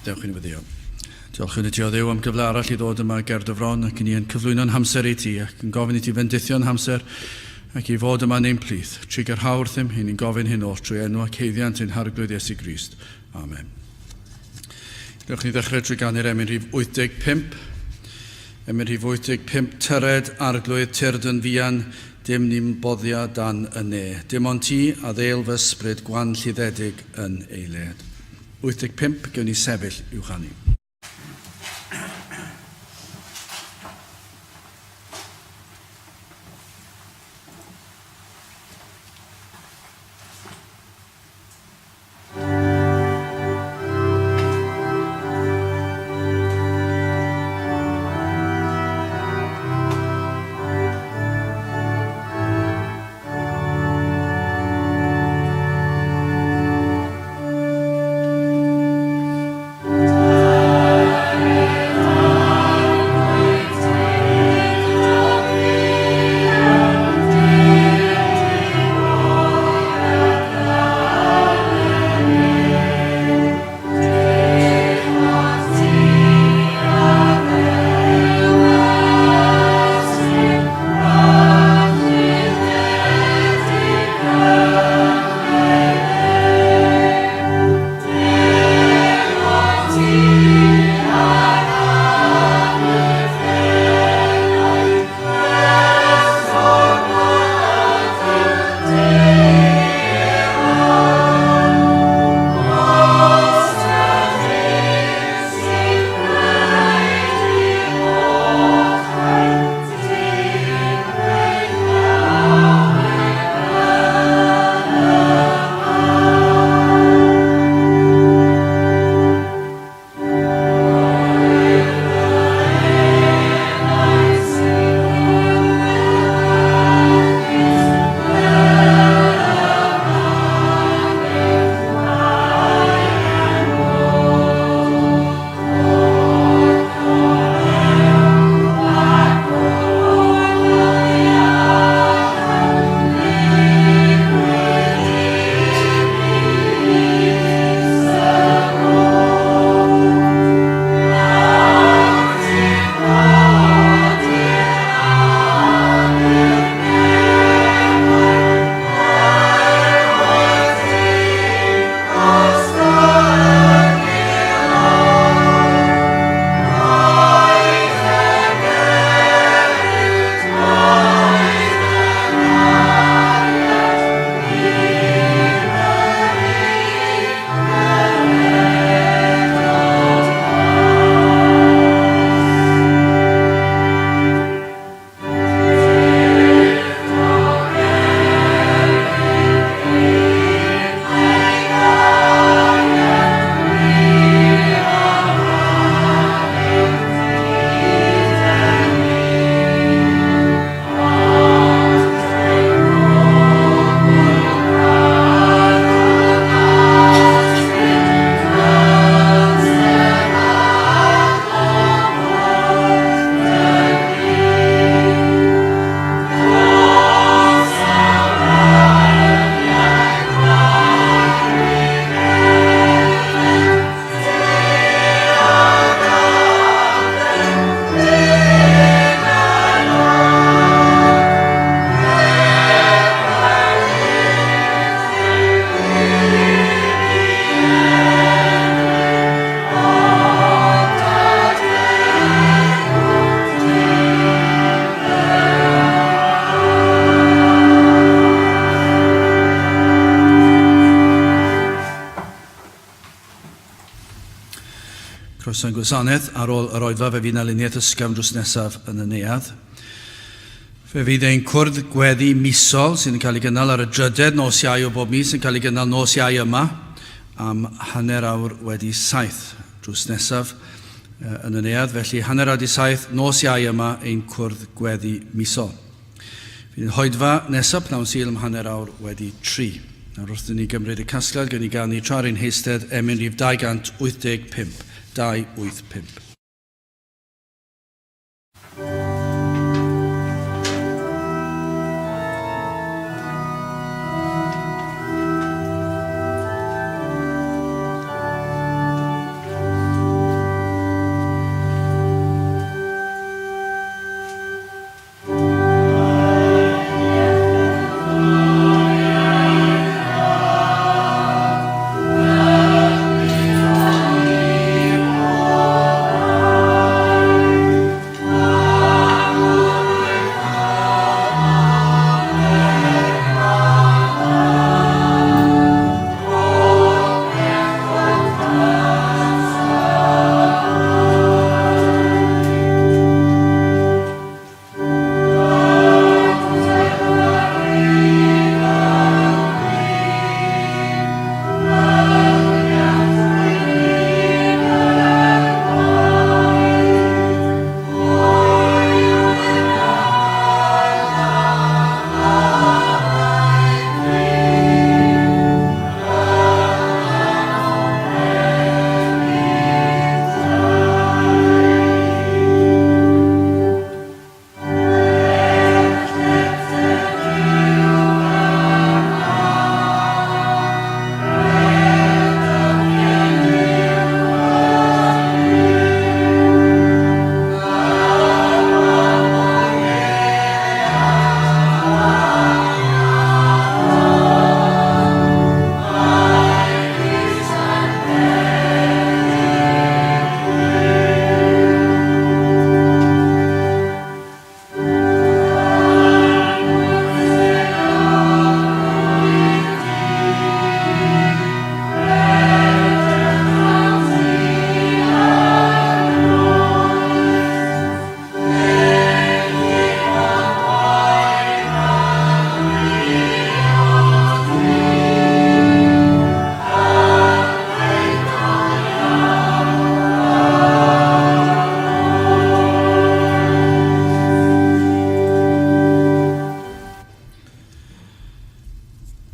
Dewch yn fyddio. Diolch yn y Dduw am gyfle arall i ddod yma ger dy fron ac i ni'n cyflwyno'n hamser i ti ac yn gofyn i ti fendithio'n hamser ac i fod yma neu'n plith. Trig yr hawrth ym hyn i'n gofyn hyn oll trwy enw ac heiddiant yn harglwydd Iesu Grist. Amen. Diolch ni ddechrau trwy gannu'r emyn rhif 85. Emyn rhif 85, tyred arglwydd tyrd yn fian, dim ni'n boddia dan y ne. Dim ond ti a ddeil fy ysbryd gwan llyddedig yn eiliad. 85, gewn ni sefyll i'w chanu. Croeso'n gwasanaeth ar ôl yr oedfa fe fydd na luniaeth ysgafn drws nesaf yn y neuadd. Fe fydd ein cwrdd gweddi misol sy'n cael ei gynnal ar y drydedd nos Iau o bob mis yn cael ei gynnal nos Iau yma am hanner awr wedi 7 drws nesaf yn y neuadd. Felly hanner awr wedi 7 nos Iau yma ein cwrdd gweddi misol. Fydd yn hoedfa nesaf pnawn Sul am hanner awr wedi 3. Nawr wrth i ni gymryd y casgliad, gen i gael ni tra'r ein heistedd emyn rhif 285. 285.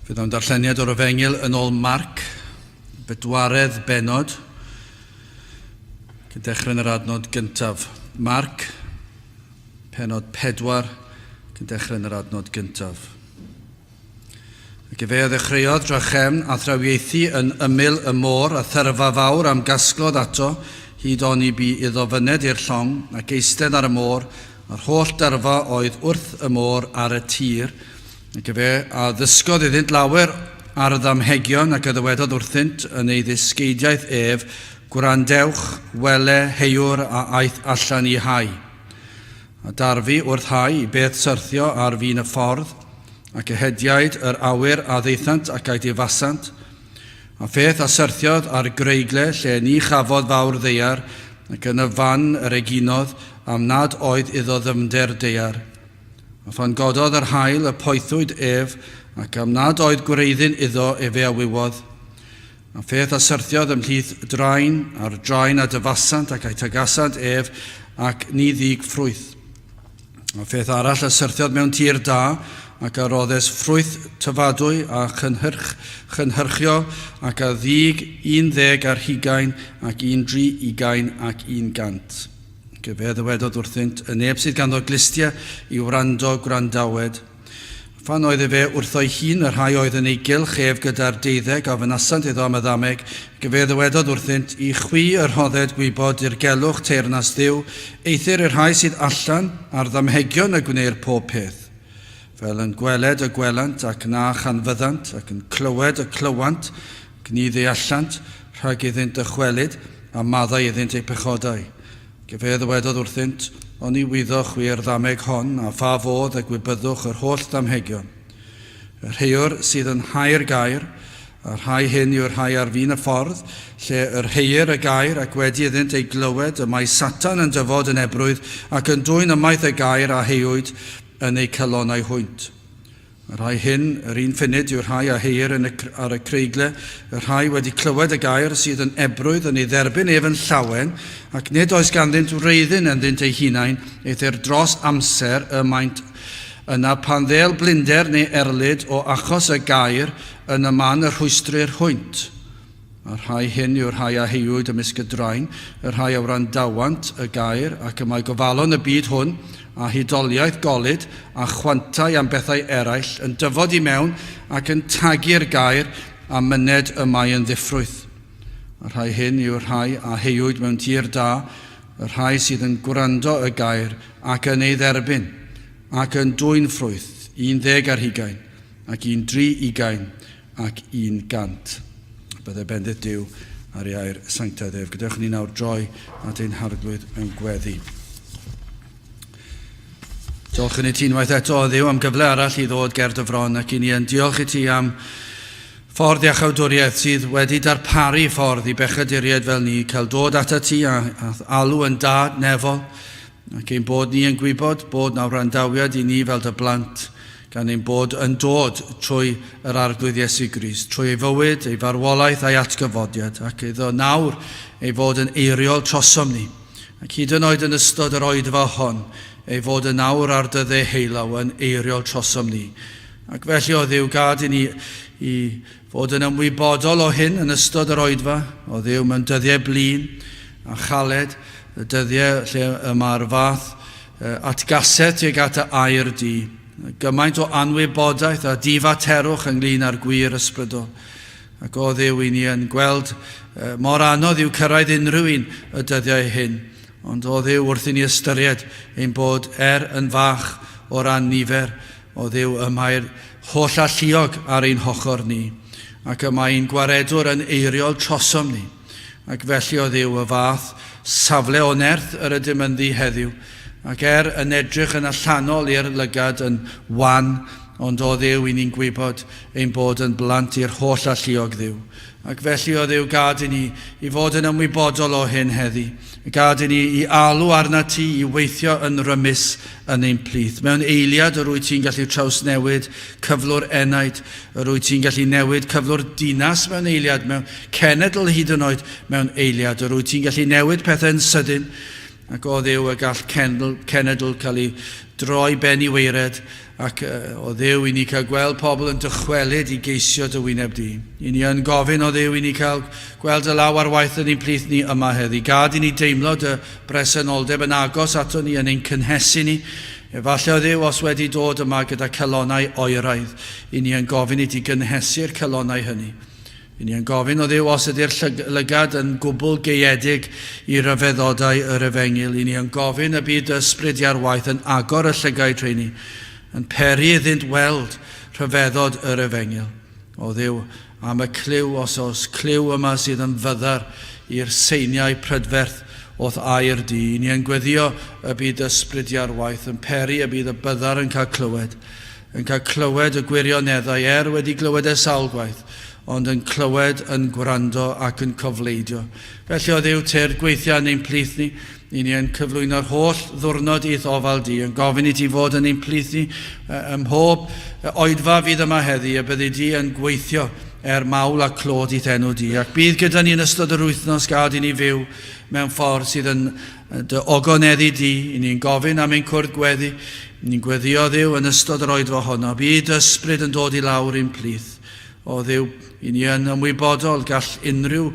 Fydd am darlleniad o'r Efengyl yn ôl Marc, bedwaredd benod, cyn dechrau yn yr adnod gyntaf. Marc, penod 4, cyn dechrau yn yr adnod gyntaf. Ac efe a ddechreuodd Drachem a thrawiaethu yn ymyl y môr a thyrfa fawr am gasglodd ato, hyd oni bu iddo fyned i'r llong ac eistedd ar y môr, a'r holl dyrfa oedd wrth y môr ar y tir, ac efe a ddysgodd iddynt lawer ar y ddamhegion ac y ddywedodd wrthynt yn ei ddysgeidiaeth ef, gwrandewch, wele, heiwr a aeth allan i hau. A darfu wrth hau i beth syrthio ar fin y ffordd, ac ehediaid yr awyr a ddeithant ac aeth i fasant, a pheth a syrthiodd ar greigle lle ni chafodd fawr ddeiar, ac yn y fan yr eginodd am nad oedd iddo ddyfnder deiar. A phan gododd yr haul y poethwyd ef, ac am nad oedd gwreiddyn iddo efe a wywodd. A pheth a syrthiodd ymhlith draen, a'r draen a dyfasant ac a'i tagasant ef, ac ni ddig ffrwyth. A pheth arall a syrthiodd mewn tir da, ac a roddes ffrwyth tyfadwy a chynhyrchio, ac a ddig 10 ar 20, ac 30 ac 100. Fe ddywedodd wrthynt, y neb sydd ganddo glustia i wrando gwrandawed. Phan oedd fe wrtho'i hun, yr rhai oedd yn ei gylch ef gyda'r 12 a fynasant iddo am y ddameg, fe ddywedodd wrthynt, i chwi yr rhodded gwybod i'r gelwch teyrnas Dduw, eithir yr rhai sydd allan ar ddamhegion y gwneir pob peth. Fel yn gweled y gwelant ac na chanfyddant, ac yn clywed y clywant, ac ni ddeallant, rhag iddynt y chwelyd, a maddau iddynt eu pechodau. Fe ddywedodd wrthynt, oni wyddwch i'r ddameg hon, a pha fodd a gwybyddwch yr holl ddamhegion. Yr heiwr sydd yn hau'r gair, a'r rhai hyn yw'r rhai ar fin y ffordd, lle yr heir y gair ac wedi iddynt ei glywed, y mae Satan yn dyfod yn ebrwydd, ac yn dwyn ymaith y gair a heiwyd yn ei calonau hwynt. Yr rhai hyn, yr un funud yw'r rhai a heir ar y creigle, yr rhai wedi clywed y gair sydd yn ebrwydd yn ei dderbyn ef yn llawen, ac nid oes ganddynt wreiddyn ynddynt ei hunain, eithyr dros amser y maint yna pan ddel blinder neu erlyd o achos y gair yn y man y rhwystrau'r hwynt. Yr rhai hyn yw'r rhai a heiwyd ymysg y draen, yr rhai a wrandawant y gair, ac y mae gofalon y byd hwn, a hudoliaeth golyd a chwantau am bethau eraill yn dyfod i mewn ac yn tagu'r gair a myned y mae yn ddiffrwyth. Yr rhai hyn yw'r rhai a heiwyd mewn tir da, yr rhai sydd yn gwrando y gair ac yn ei dderbyn, ac yn dwyn ffrwyth, 10 ar 20, ac 30 ac 100. Byddai bendith Duw ar ei air sanctaidd ef. Gadewch ni nawr droi at ein harglwydd mewn gweddi. Diolch yn ei ti unwaith eto o Dduw am gyfle arall i ddod ger dy fron, ac i ni yn diolch i ti am ffordd iachawdwriaeth sydd wedi darparu ffordd i bechaduriaid fel ni, cael dod ata ti a alw yn dad nefol, ac ein bod ni yn gwybod bod na wrandawiad i ni fel dy blant, gan ein bod yn dod trwy yr arglwydd Iesu Grist, trwy ei fywyd, ei farwolaeth a'i atgyfodiad, ac iddo nawr ei fod yn eiriol trosom ni, ac hyd yn oed yn ystod yr oedfa hon, ei fod yn nawr ar dy ddeheulaw yn eiriol trosom ni. Ac felly o Dduw gad i ni i fod yn ymwybodol o hyn yn ystod yr oedfa, o Dduw mewn dyddiau blin a chaled, y dyddiau lle mae'r fath atgasedd tuag at y air di. Gymaint o anwybodaeth a difaterwch ynglyn â'r gwir ysbrydol. Ac o Dduw i ni yn gweld mor anodd i'w cyrraedd unrhyw un y dyddiau hyn. Ond o Dduw wrth i ni ystyried ein bod yn fach o ran nifer, o Dduw y mae'r holl alluog ar ein hochor ni, ac y mae'n gwaredwr yn eiriol trosom ni. Ac felly o Dduw y fath safle o nerth yr ydym yn ddi heddiw, ac yn edrych yn allanol i'r lygad yn wan, ond o Dduw i ni'n gwybod ein bod yn blant i'r holl alluog Dduw. Ac felly o Dduw gad i ni i fod yn ymwybodol o hyn heddi. Gad i ni i alw arna ti i weithio yn rymus yn ein plith. Mewn eiliad yr wyt ti'n gallu trawsnewid cyflwr enaid, yr wyt ti'n gallu newid cyflwr dinas mewn eiliad, mewn cenedl hyd yn oed mewn eiliad, yr wyt ti'n gallu newid pethau'n sydyn, ac o Dduw y gall cenedl cael ei droi ben i weired, ac o Dduw i ni cael gweld pobl yn dychwelyd i geisio dy wyneb di. I ni yn gofyn o Dduw i ni cael gweld y law ar waith yn ein plith ni yma heddi. Gad i ni deimlo dy bresenoldeb yn agos ato ni yn ein cynhesu ni. Efallai o Dduw os wedi dod yma gyda celonnau oeraidd, i ni yn gofyn i ti gynhesu'r celonnau hynny. I ni yn gofyn o Dduw os ydy'r lygad yn gwbl geiedig i ryfeddodau yr Efengil. I ni yn gofyn y bydd ysbryd ar waith yn agor y llygau treini, yn peri iddynt weld rhyfeddod yr Efengil. O Dduw, am y cliw, os oes cliw yma sydd yn fyddar i'r seiniau prydferth o'th air di. I ni yn gweddio y bydd ysbryd ar waith, yn peri y bydd y byddar yn cael clywed y gwirioneddau wedi glywed y sawl gwaith, ond yn clywed, yn gwrando ac yn cofleidio. Felly o Dduw te'r gweithio yn ein plith ni, i ni yn cyflwyno'r holl ddwrnod i'th ofal di, yn gofyn i ti fod yn ein plith ni ym mhob oedfa fydd yma heddi, a byddi di yn gweithio mawl a clod i'th enw di. Ac bydd gyda ni yn ystod yr wythnos gad i ni fyw mewn ffordd sydd yn dy ogoneddu di. I ni'n gofyn am ein cwrdd gweddi, ni'n gweddio Dduw yn ystod yr oedfa honno. Bydd ysbryd yn dod i lawr ein plith. O Dduw, i ni yn ymwybodol gall unrhyw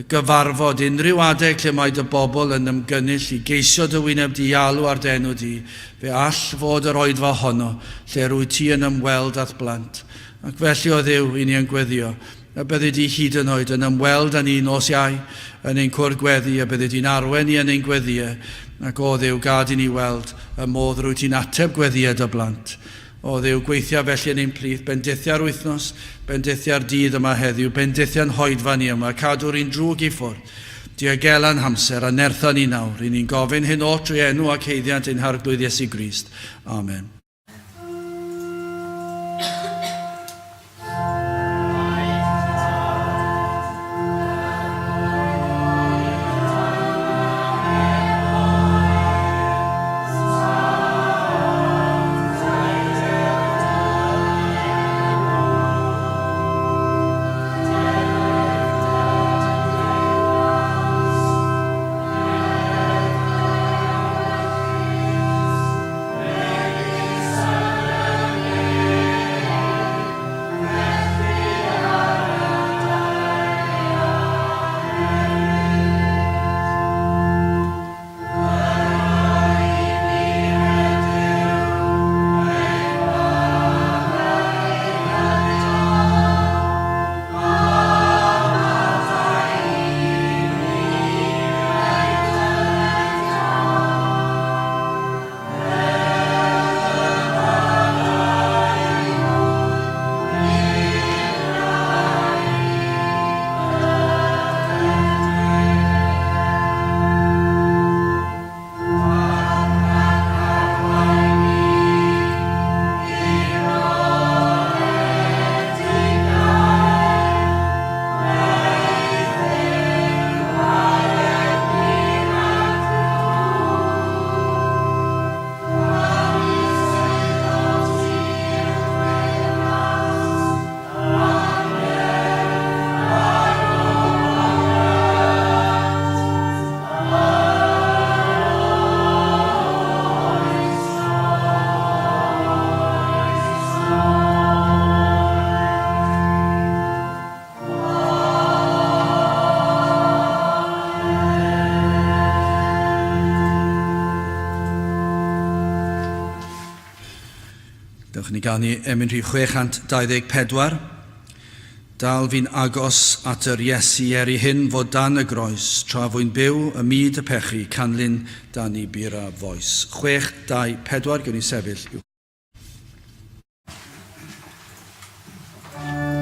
gyfarfod, unrhyw adeg lle mae dy bobl yn ymgynnull i geisio dy wyneb di, alw ar denw di, fe all fod yr oedfa honno lle rwy ti yn ymweld ath blant. Ac felly o Dduw, i ni yn gweddio, a byddi di hyd yn oed yn ymweld â ni nos iau yn ein cwrdd gweddi, a byddi di'n arwen ni yn ein gweddiau, ac o Dduw, gad i ni weld y modd rwy ti'n ateb gweddiau dy blant. O Dduw, gweithio felly yn ein plith, bendithiau'r wythnos, bendithiau'r dydd yma heddiw, bendithiau'n hoedfa ni yma, cadw'r un drwg i ffwrdd. Diogelan hamser a nertha ni nawr, i ni'n gofyn hyn o trwy enw ac heiddiant ein harglwydd Iesu Grist. Amen. Dewch ni gael ni emyn rhif 624. Dal fi'n agos at yr Iesu i hyn fod dan y groes, tra fwy'n byw y myd y pechu, canlyn dan i bira foes. 624, gyda ni sefyll. Amen.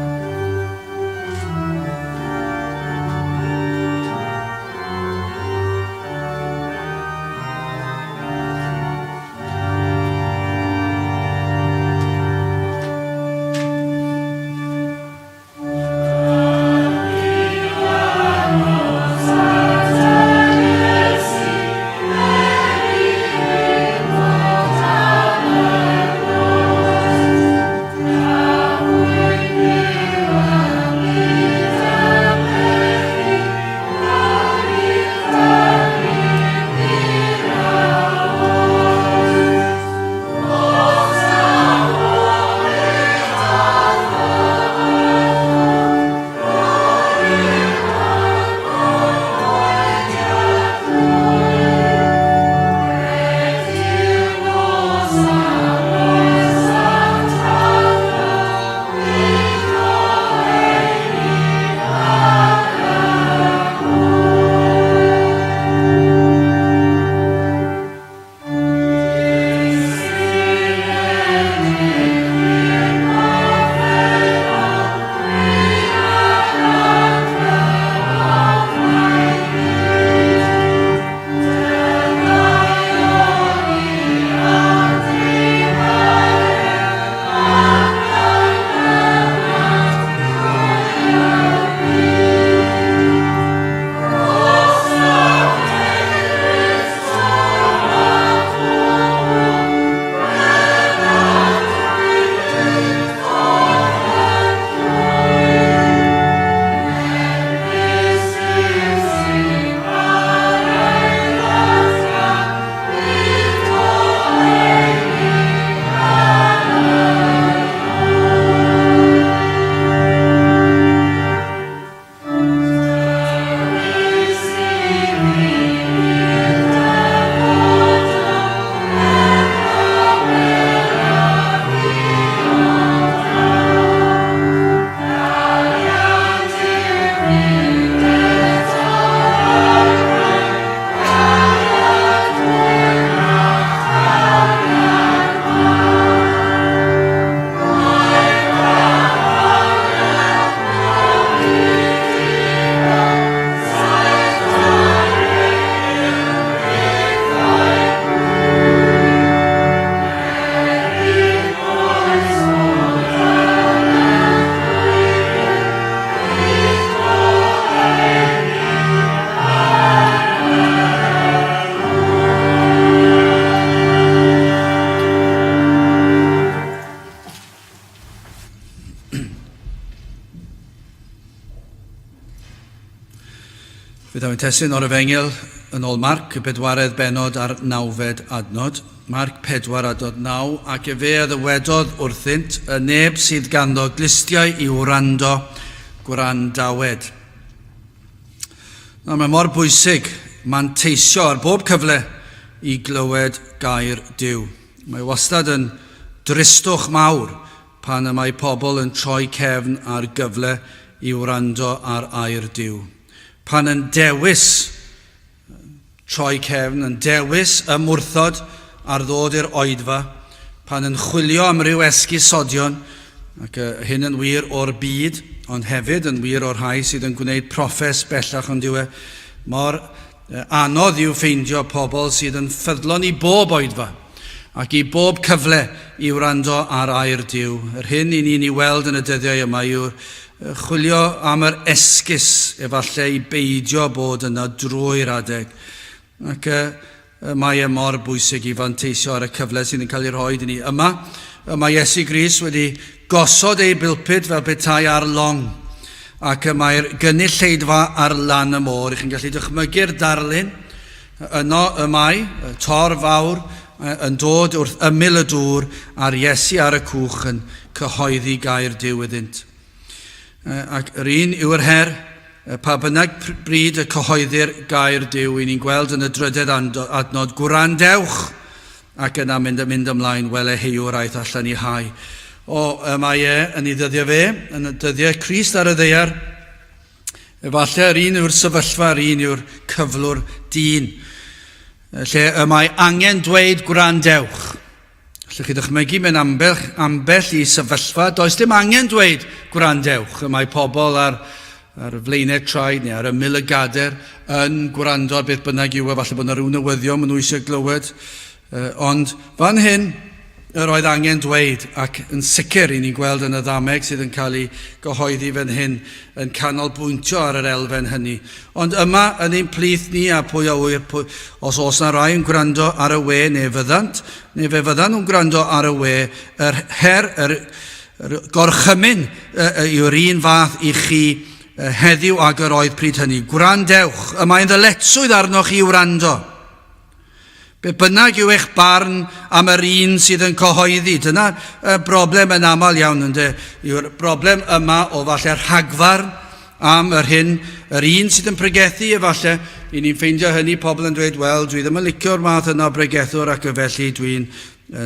Bydd am testyn o'r efengil yn ôl Marc, y 4 benod a'r 9 adnod. Marc 4 adnod 9, ac fe a ddywedodd wrthynt, y neb sydd ganddo glistiau i wrando gwrandawed. Mae mor bwysig manteisio ar bob cyfle i glywed gair Duw. Mae wastad yn dristwch mawr pan y mae pobl yn troi cefn ar gyfle i wrando ar air Duw. Pan yn dewis troi cefn, yn dewis ymwrthod ar ddod i'r oedfa, pan yn chwilio am ryw esgusodion, ac hyn yn wir o'r byd, ond hefyd yn wir o'r rhai sydd yn gwneud proffes bellach, ond yw mor anodd i'w ffeindio pobl sydd yn ffyddlon i bob oedfa ac i bob cyfle i wrando ar air Duw. Yr hyn i ni'n ei weld yn y dyddiau yma yw'r chwilio am yr esgus efallai i beidio bod yna drwy'r adeg. Ac mae mor bwysig i fanteisio ar y cyfle sydd yn cael ei rhoi i ni. Mae Iesu Grist wedi gosod ei bilpid fel petai ar long, ac mae'r gynulleidfa ar lan y môr. Chi'n gallu dychmygu'r darlun, yno y mae, tor fawr, yn dod wrth ymyl y dŵr a'r Iesu ar y cwch yn cyhoeddi gair Duw iddynt. Ac yr un yw'r her, pa bynnag bryd y cyhoeddi'r gair Duw, i ni'n gweld yn y 3 adnod, gwrandewch, ac yna mynd ymlaen, wel e heiwraeth allan i hau. Mae yn ei ddyddiau fe, yn y dyddiau Crist ar y ddaear, efallai yr un yw'r sefyllfa, yr un yw'r cyflwr dyn, lle mae angen dweud gwrandewch. Allwch chi ddychmygu mewn ambell i sefyllfa, does dim angen dweud gwrandewch. Mae pobl ar flaenau traed neu ar ymyl y gader yn gwrando ar beth bynnag yw, falle bod yna rhyw newyddion maen nhw eisiau glywed. Ond fan hyn, yr oedd angen dweud, ac yn sicr i ni'n gweld yn y ddameg sydd yn cael ei gyhoeddi fan hyn yn canolbwyntio ar yr elfen hynny. Ond yma yn ein plith ni a pwy a wyr, os oes yna rai yn gwrando ar y we neu fe fyddan nhw'n gwrando ar y we, yr gorchymyn yw'r un fath i chi heddiw ag yr oedd pryd hynny. Gwrandewch, mae'n ddyletswydd arnoch chi wrando. Be bynnag yw eich barn am yr un sydd yn cyhoeddi. Dyna y broblem yn aml iawn, yw'r broblem yma o falle rhagfarn am yr un sydd yn pregethu, efallai i ni'n ffeindio hynny, pobl yn dweud, wel, dwi ddim yn licio'r math yna bregethwr, ac felly dwi'n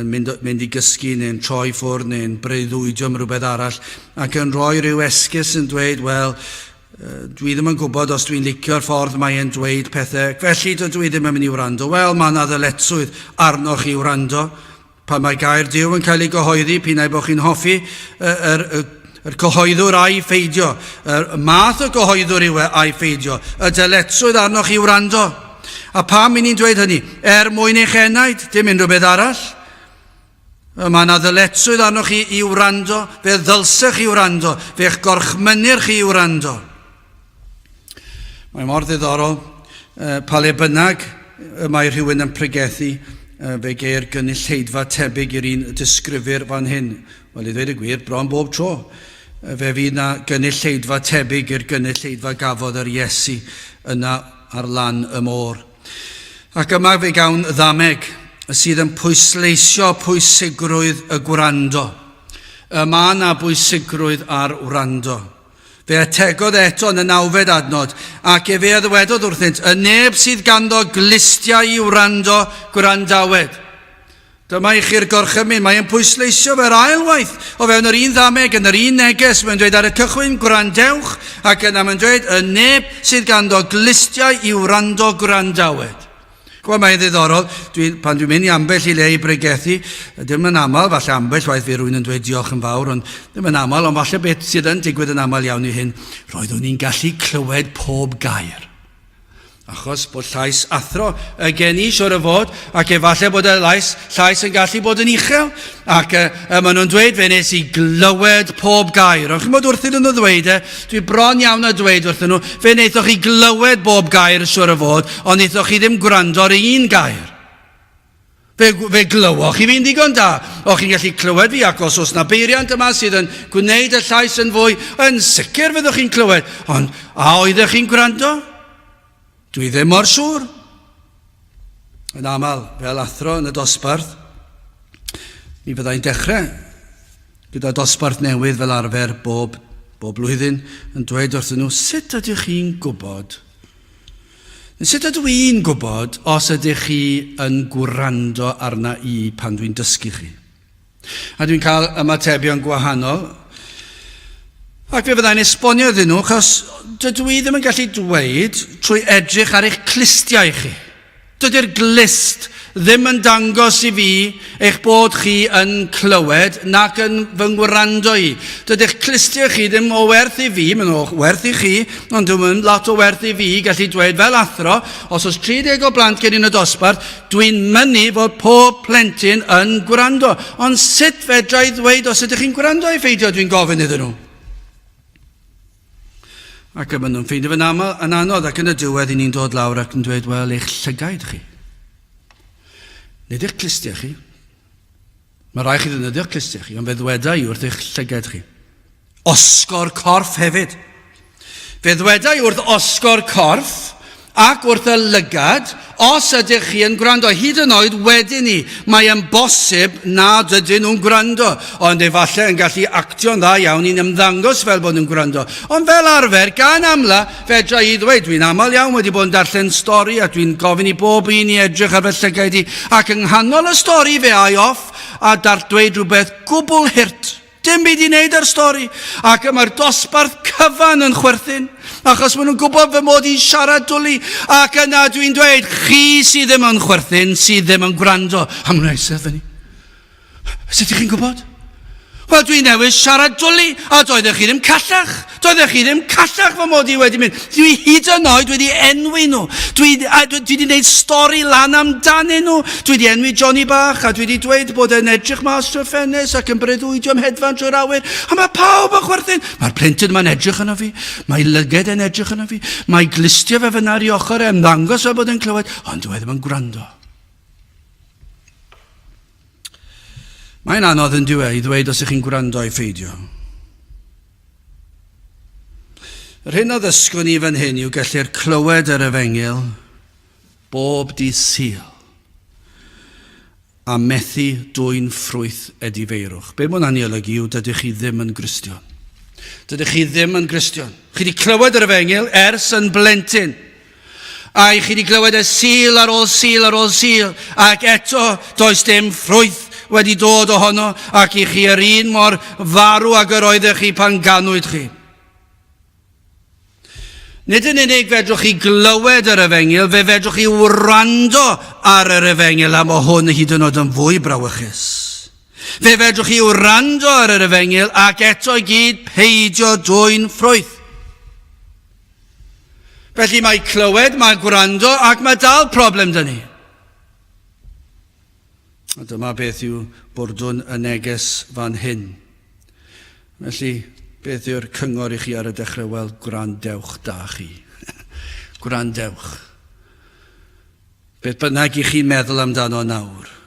mynd i gysgu neu'n troi ffwrdd neu'n breuddwydio am rhywbeth arall, ac yn rhoi rhyw esgus yn dweud, wel, dwi ddim yn gwybod os dwi'n licio'r ffordd mae'n dweud pethau, felly dwi ddim yn mynd i wrando. Wel, mae yna ddyletswydd arnoch chi wrando. Pan mae gair Duw yn cael ei gyhoeddi, pinnau bod chi'n hoffi yr cyhoeddwr a'i ffeidio, y math o gyhoeddwr yw a'i ffeidio, y dyletswydd arnoch chi wrando. A pam i ni'n dweud hynny? Mwyn eich enaid, dim unrhyw beth arall. Mae yna ddyletswydd arnoch chi i wrando, fe ddylsech chi wrando, fe eich gorchmynir chi i wrando. Mae mor ddiddorol, pa le bynnag mae rhywun yn pregethu, fe geir gynulleidfa tebyg i'r un disgrifir fan hyn. Wel, i ddweud y gwir, bron bob tro. Fe fydd na gynulleidfa tebyg i'r gynulleidfa gafodd yr Iesu yna ar lan y môr. Ac yma fe gawn ddameg sydd yn pwysleisio pwysigrwydd y gwrando. Yma na bwysigrwydd ar wrando. Fe ategodd eto yn y 9 adnod, ac fe ddwedodd wrthynt, y neb sydd ganddo glistiau i wrando gwrandawed. Dyma i chi'r gorchymyn, mae'n pwysleisio fe'r ailwaith o fewn yr un ddameg, yn yr un neges, mae'n dweud ar y cychwyn gwrandewch, ac yna mae'n dweud, y neb sydd ganddo glistiau i wrando gwrandawed. Gwa mae'n ddiddorol, pan dwi'n mynd i ambell i le i bregethu, dim yn aml, falle ambell waith fe rwy'n yn dweud diolch yn fawr, ond dim yn aml, ond falle beth sydd yn digwydd yn aml iawn i hyn, roeddwn ni'n gallu clywed pob gair. Achos bod llais athro y gen i siwr o fod, ac efallai bod y llais yn gallu bod yn uchel, ac maen nhw'n dweud fe nes i glywed pob gair. Ond chi'n bod wrthyn nhw ddweud, dwi bron iawn a dweud wrthyn nhw, fe wnaethoch chi glywed bob gair siwr o fod, ond wnaethoch chi ddim gwrando ar un gair. Fe glywoch chi fi'n digon da. O'ch chi'n gallu clywed fi, ac os oes na beiriant yma sydd yn gwneud y llais yn fwy, yn sicr fyddwch chi'n clywed. Ond a oeddech chi'n gwrando? Dwi ddim mor siŵr. Yn aml, fel athro yn y dosbarth, mi fyddai'n dechrau gyda dosbarth newydd fel arfer bob blwyddyn yn dweud wrthyn nhw, sut ydych chi'n gwybod? Sut ydw i'n gwybod os ydych chi yn gwrando arna i pan dwi'n dysgu chi? A dwi'n cael ymatebion gwahanol, ac fe fyddai'n esbonio iddyn nhw, achos dydw i ddim yn gallu dweud trwy edrych ar eich clistiau chi. Dydy'r glist ddim yn dangos i fi eich bod chi yn clywed nac yn fy ngwrando i. Dydych clistiau chi ddim o werth i fi, maen nhw werth i chi, ond dwi'n lot o werth i fi gallu dweud fel athro, os oes 30 o blant gen i'n y dosbarth, dwi'n mynnu fod pob plentyn yn gwrando. Ond sut fedra i ddweud os ydych chi'n gwrando i ffeidio, dwi'n gofyn iddyn nhw. Ac yma nhw'n ffeindio fy'n anodd, ac yn y diwedd i ni'n dod lawr ac yn dweud, wel, eich llygaid chi. Nid eich clistiau chi. Mae rai chi ddefnyddio'ch clistiau chi, ond fe ddweda i wrth eich llygaid chi. Osgor corff hefyd. Fe ddweda i wrth osgor corff ac wrth y lygad, os ydych chi yn gwrando, hyd yn oed wedyn ni, mae yn bosib nad ydyn nhw'n gwrando, ond efallai yn gallu actio'n dda iawn i'n ymddangos fel bod nhw'n gwrando. Ond fel arfer, gan amla, fedra i ddweud, dwi'n aml iawn wedi bod yn darllen stori, a dwi'n gofyn i bob un i edrych ar fy llygaid i, ac yng nghanol y stori fe ai off, a dweud rhywbeth gwbl hirt. Dim byd i wneud ar stori, ac mae'r dosbarth cyfan yn chwerthin, achos maen nhw'n gwybod fy mod i'n siarad dwlu, ac yna dwi'n dweud, chi sydd ddim yn chwerthin, sydd ddim yn gwrando. A maen nhw'n eistedd fyny. Sut ydych chi'n gwybod? Wel, dwi'n newydd siarad dwlu, a doeddech chi ddim callach. Doeddech chi ddim callach fy mod i wedi mynd. Dwi hyd yn oed wedi enwi nhw. Dwi wedi gwneud stori lan amdanyn nhw. Dwi wedi enwi Johnny Bach, a dwi wedi dweud bod e'n edrych mas trwy ffenest ac yn breuddwydio am hedfan trwy'r awyr. A mae pawb yn chwerthin. Mae'r plentyn yma'n edrych yno fi. Mae lyged yn edrych yno fi. Mae glistio fe fyna ar ei ochr e'n ddangos fe bod e'n clywed, ond dwi ddim yn gwrando. Mae'n anodd yn diwedd i ddweud os ych chi'n gwrando i ffeidio. Yr hyn o ddysgwn i fan hyn yw gellir clywed yr Efengyl bob dydd Sul a methu dwyn ffrwyth edifeirwch. Be mae'n aniolygu yw dydych chi ddim yn Gristion. Dydych chi ddim yn Gristion. Chi wedi clywed yr Efengyl ers yn blentyn. A chi wedi clywed y Sul ar ôl Sul ar ôl Sul, ac eto does dim ffrwyth wedi dod ohono, ac i chi yr un mor farw ag yr oeddech chi pan ganwyd chi. Nid yn unig fedrwch chi glywed yr Efengyl, fe fedrwch chi wrando ar yr Efengyl, a mae hwn hyd yn oed yn fwy brawychus. Fe fedrwch chi wrando ar yr Efengyl, ac eto i gyd peidio dwyn ffrwyth. Felly mae clywed, mae gwrando, ac mae dal problem dyn ni. A dyma beth yw bwrdwn y neges fan hyn. Felly, beth yw'r cyngor i chi ar y dechrau? Wel, gwrandewch da chi. Gwrandewch. Beth bynnag i chi'n meddwl amdano nawr.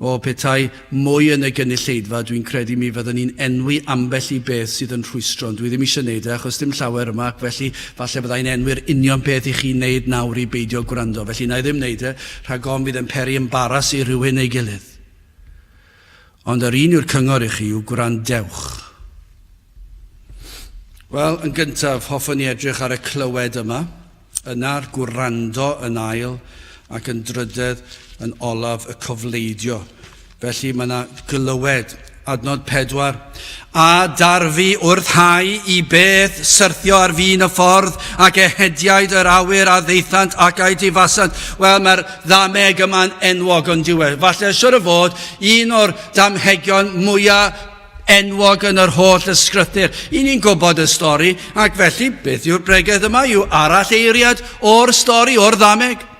O petai mwy yn y gynulleidfa, dwi'n credu mi fyddwn ni'n enwi ambell i beth sydd yn rhwystron. Dwi ddim eisiau wneud achos dim llawer yma, ac felly falle byddai'n enwi'r union beth i chi'n wneud nawr i beidio gwrando. Felly na i ddim wneud rhag ofn fydd yn peri embaras i rywun ei gilydd. Ond yr un yw'r cyngor i chi yw gwrandewch. Wel, yn gyntaf, hoffwn ni edrych ar y clywed yma, yna'r gwrando yn ail, ac yn drydydd yn olaf y cofleidio. Felly mae yna glywed, adnod 4. A darfu wrthhau i beth syrthio ar fin y ffordd ac ehediad yr awyr a ddeithant ac a'i difasant. Wel, mae'r ddameg yma'n enwog yn diwedd. Falle siwr o fod un o'r damhegion mwyaf enwog yn yr holl ysgrythur. I ni'n gwybod y stori, ac felly beth yw'r bregeth yma yw arall eiriad o'r stori, o'r ddameg.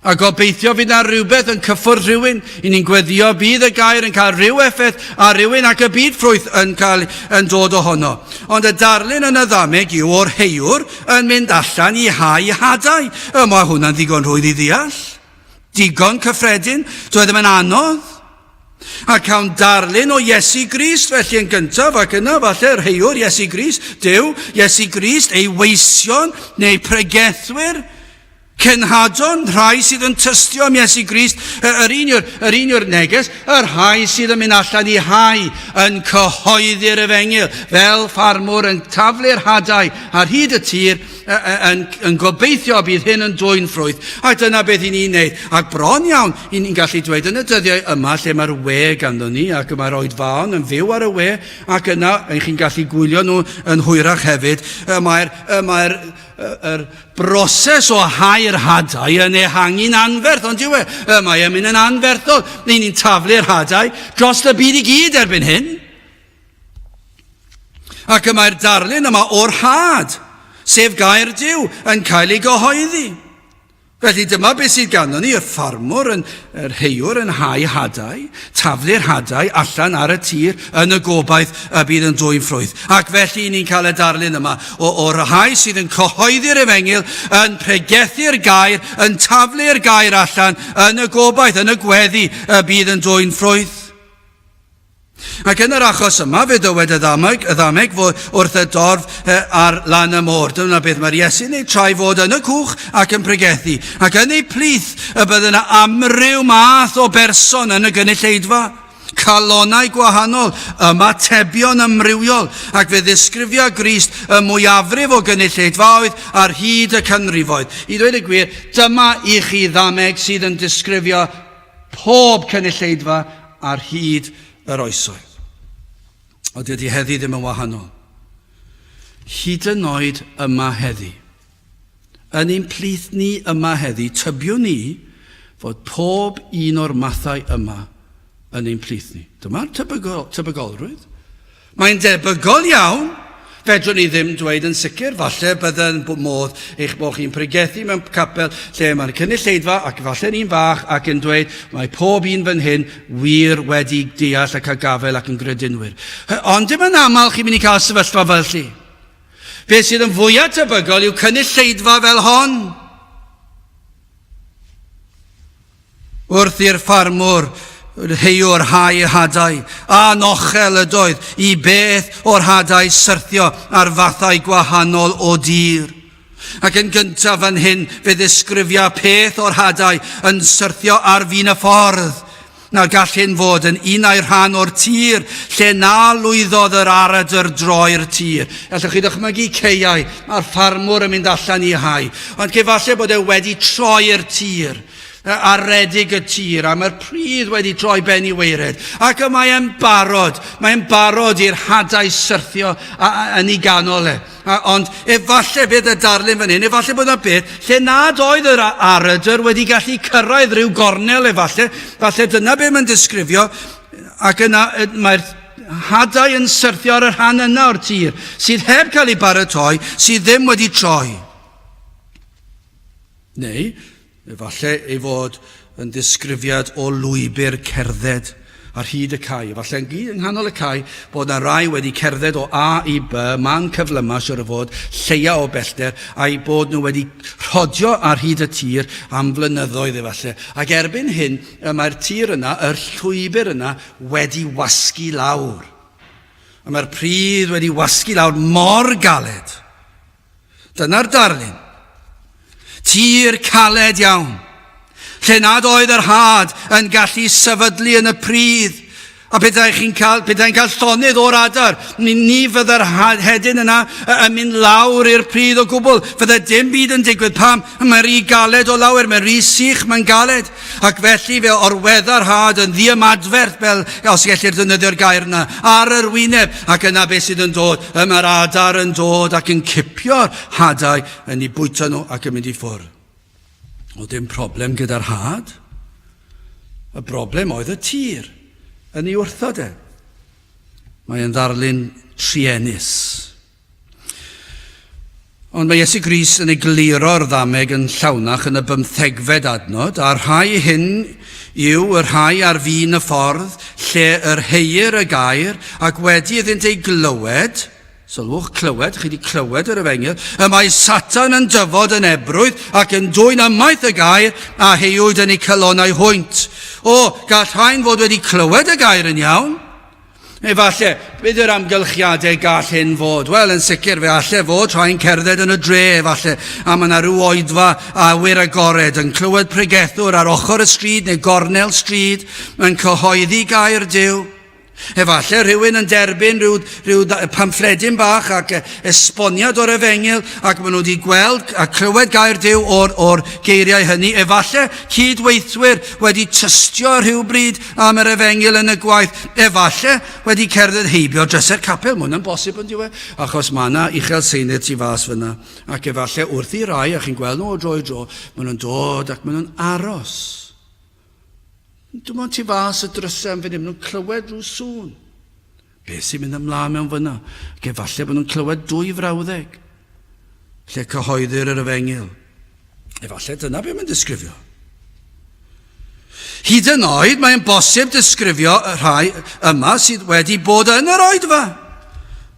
A gobeithio fydd na rhywbeth yn cyffwrdd rhywun. I ni'n gweddio bydd y gair yn cael rhyw effaith a rhywun ac y byd ffrwyth yn dod ohono. Ond y darlun yn y ddameg yw o'r heiwr yn mynd allan i hau hadau. Mae hwnna'n ddigon rhwydd i ddeall. Digon cyffredin, doedd ddim yn anodd. A cawn darlun o Iesu Grist felly yn gyntaf, ac yna falle'r heiwr Iesu Grist, Duw, Iesu Grist, ei weision neu pregethwyr, Cenhadon rhai sydd yn tystio am Iesu Grist, yr un yw'r neges, yr rhai sydd yn mynd allan i hau yn cyhoeddi'r Efengyl, fel ffarmwr yn taflu'r hadau ar hyd y tir, yn gobeithio bydd hyn yn dwyn ffrwyth. A dyna beth i ni'n neud. Ac bron iawn, i ni'n gallu dweud yn y dyddiau yma lle mae'r we ganddo ni, ac mae'r oedfaon yn fyw ar y we, ac yna, chi'n gallu gwylio nhw yn hwyrach hefyd, mae'r broses o hau'r hadau yn ehangu'n anferth, ond yw e, mae e'n mynd yn anferthol. Ni'n taflu'r hadau dros y byd i gyd erbyn hyn. Ac mae'r darlun yma o'r had, sef gair Duw, yn cael ei gyhoeddi. Felly dyma beth sydd ganddo ni, yr ffarmwr, yr heiwr yn hau hadau, taflu'r hadau allan ar y tir yn y gobaith y bydd yn dwyn ffrwyth. Ac felly ni'n cael y darlun yma o'r rhai sydd yn cyhoeddi'r Efengyl, yn pregethu'r gair, yn taflu'r gair allan yn y gobaith, yn y gweddi y bydd yn dwyn ffrwyth. Ac yn yr achos yma, fe dywed y ddameg wrth y dorf ar lan y môr. Dyna beth mae'r Iesu'n ei trai fod yn y cwch ac yn pregethu. Ac yn ei plith y bydd yna amryw math o berson yn y gynulleidfa. Calonau gwahanol, ymatebion amrywiol, ac fe ddisgrifio Grist y mwyafrif o gynulleidfaoedd ar hyd y canrifoedd. I ddweud y gwir, dyma i chi ddameg sydd yn disgrifio pob cynulleidfa ar hyd yr oesoedd. Ond dydy heddi ddim yn wahanol. Hyd yn oed yma heddi. Yn ein plith ni yma heddi, tybiwn ni fod pob un o'r mathau yma yn ein plith ni. Dyma'r tebygolrwydd. Mae'n debygol iawn. Fedrwn ni ddim dweud yn sicr, falle bydde'n modd eich bod chi'n pregethu mewn capel lle mae'r cynulleidfa ac falle ni'n fach ac yn dweud mae pob un fan hyn wir wedi deall ac a gafel ac yn gredinwyr. Ond dim yn aml chi'n mynd i cael sefyllfa fel chi. Beth sydd yn fwyaf tebygol yw cynulleidfa fel hon. Wrth i'r ffarmwr heiwr hau hadau, a nochel ydoedd i beth o'r hadau syrthio ar fathau gwahanol o dir. Ac yn gyntaf fan hyn, fe ddisgrifio peth o'r hadau yn syrthio ar fin y ffordd. Na gall hyn fod yn un a'i rhan o'r tir, lle na lwyddodd yr aradr droi'r tir. Allwch chi ddychmygu ceiau, mae'r ffarmwr yn mynd allan i hau, ond cefalle bod e wedi troi'r tir, aredig y tir, a mae'r pridd wedi troi ben i weired. Ac mae'n barod i'r hadau syrthio yn ei ganol e. Ond efallai bydd y darlun fan hyn, efallai bod yna beth, lle nad oedd yr aradr wedi gallu cyrraedd rhyw gornel efallai, falle dyna beth mae'n disgrifio, ac yna mae'r hadau yn syrthio ar y rhan yna o'r tir, sydd heb cael ei baratoi, sydd ddim wedi troi. Neu, efallai ei fod yn disgrifiad o lwybr cerdded ar hyd y cae. Efallai yn gyd yng nghanol y cae bod yna rai wedi cerdded o A i B, man cyflyma siwr o fod, lleia o bellter, a'i bod nhw wedi rhodio ar hyd y tir am flynyddoedd efallai. Ac erbyn hyn, mae'r tir yna, yr llwybr yna, wedi wasgu lawr. A mae'r pridd wedi wasgu lawr mor galed. Dyna'r darlun. Tir caled iawn, lle nad oedd yr had yn gallu sefydlu yn y pridd. A bydda'n cael llonydd o'r adar, ni fydda'r hedyn yna yn mynd lawr i'r pridd o gwbl. Fydda dim byd yn digwydd pam, mae'n rhy galed o lawer, mae'n rhy sych, mae'n galed. Ac felly fe orwedda'r had yn ddiamadferth, fel os gellir defnyddio'r gair yna, ar yr wyneb. Ac yna beth sydd yn dod, mae'r adar yn dod ac yn cipio'r hadau yn ei bwyta nhw ac yn mynd i ffwrdd. O dim problem gyda'r had. Y broblem oedd y tir yn ei wrthod e. Mae'n ddarlun trienus. Ond mae Iesu Grist yn egluro'r ddameg yn llawnach yn y 15fed adnod, a'r rhai hyn yw yr rhai ar fin y ffordd, lle yr heir y gair, ac wedi iddynt ei glywed, sylwch clywed, chi wedi clywed yr Efengyl, y mae Satan yn dyfod yn ebrwydd ac yn dwyn ymaith y gair a heiwyd yn ei calonau hwynt. O, gall rhain fod wedi clywed y gair yn iawn, Efallai, beth yw'r amgylchiadau gall hyn fod? Wel, yn sicr, fe allai fod rhain cerdded yn y dre, efallai, a mae yna rhyw oedfa awyr agored yn clywed pregethwr ar ochr y stryd neu gornel stryd yn cyhoeddi gair Duw. Efallai rhywun yn derbyn rhyw pamffledyn bach ac esboniad o'r Efengyl ac maen nhw wedi gweld a clywed gair Duw o'r geiriau hynny. Efallai cydweithwyr wedi tystio rhywbryd am yr Efengyl yn y gwaith. Efallai wedi cerdded heibio drysau'r capel. Mae hwnna'n bosib yn diwedd, achos mae yna uchel seinir tu fas fyna. Ac efallai wrth i rai, a chi'n gweld nhw o dro i dro, maen nhw'n dod ac maen nhw'n aros. Dwi'n mynd tu fas y drysau am fynd, nhw'n clywed rhyw sŵn. Be sy'n mynd ymlaen mewn fyna? Ac efallai bod nhw'n clywed 2 frawddeg lle cyhoeddir yr Efengyl. Efallai dyna be mae'n disgrifio. Hyd yn oed mae'n bosib disgrifio y rhai yma sydd wedi bod yn yr oedfa.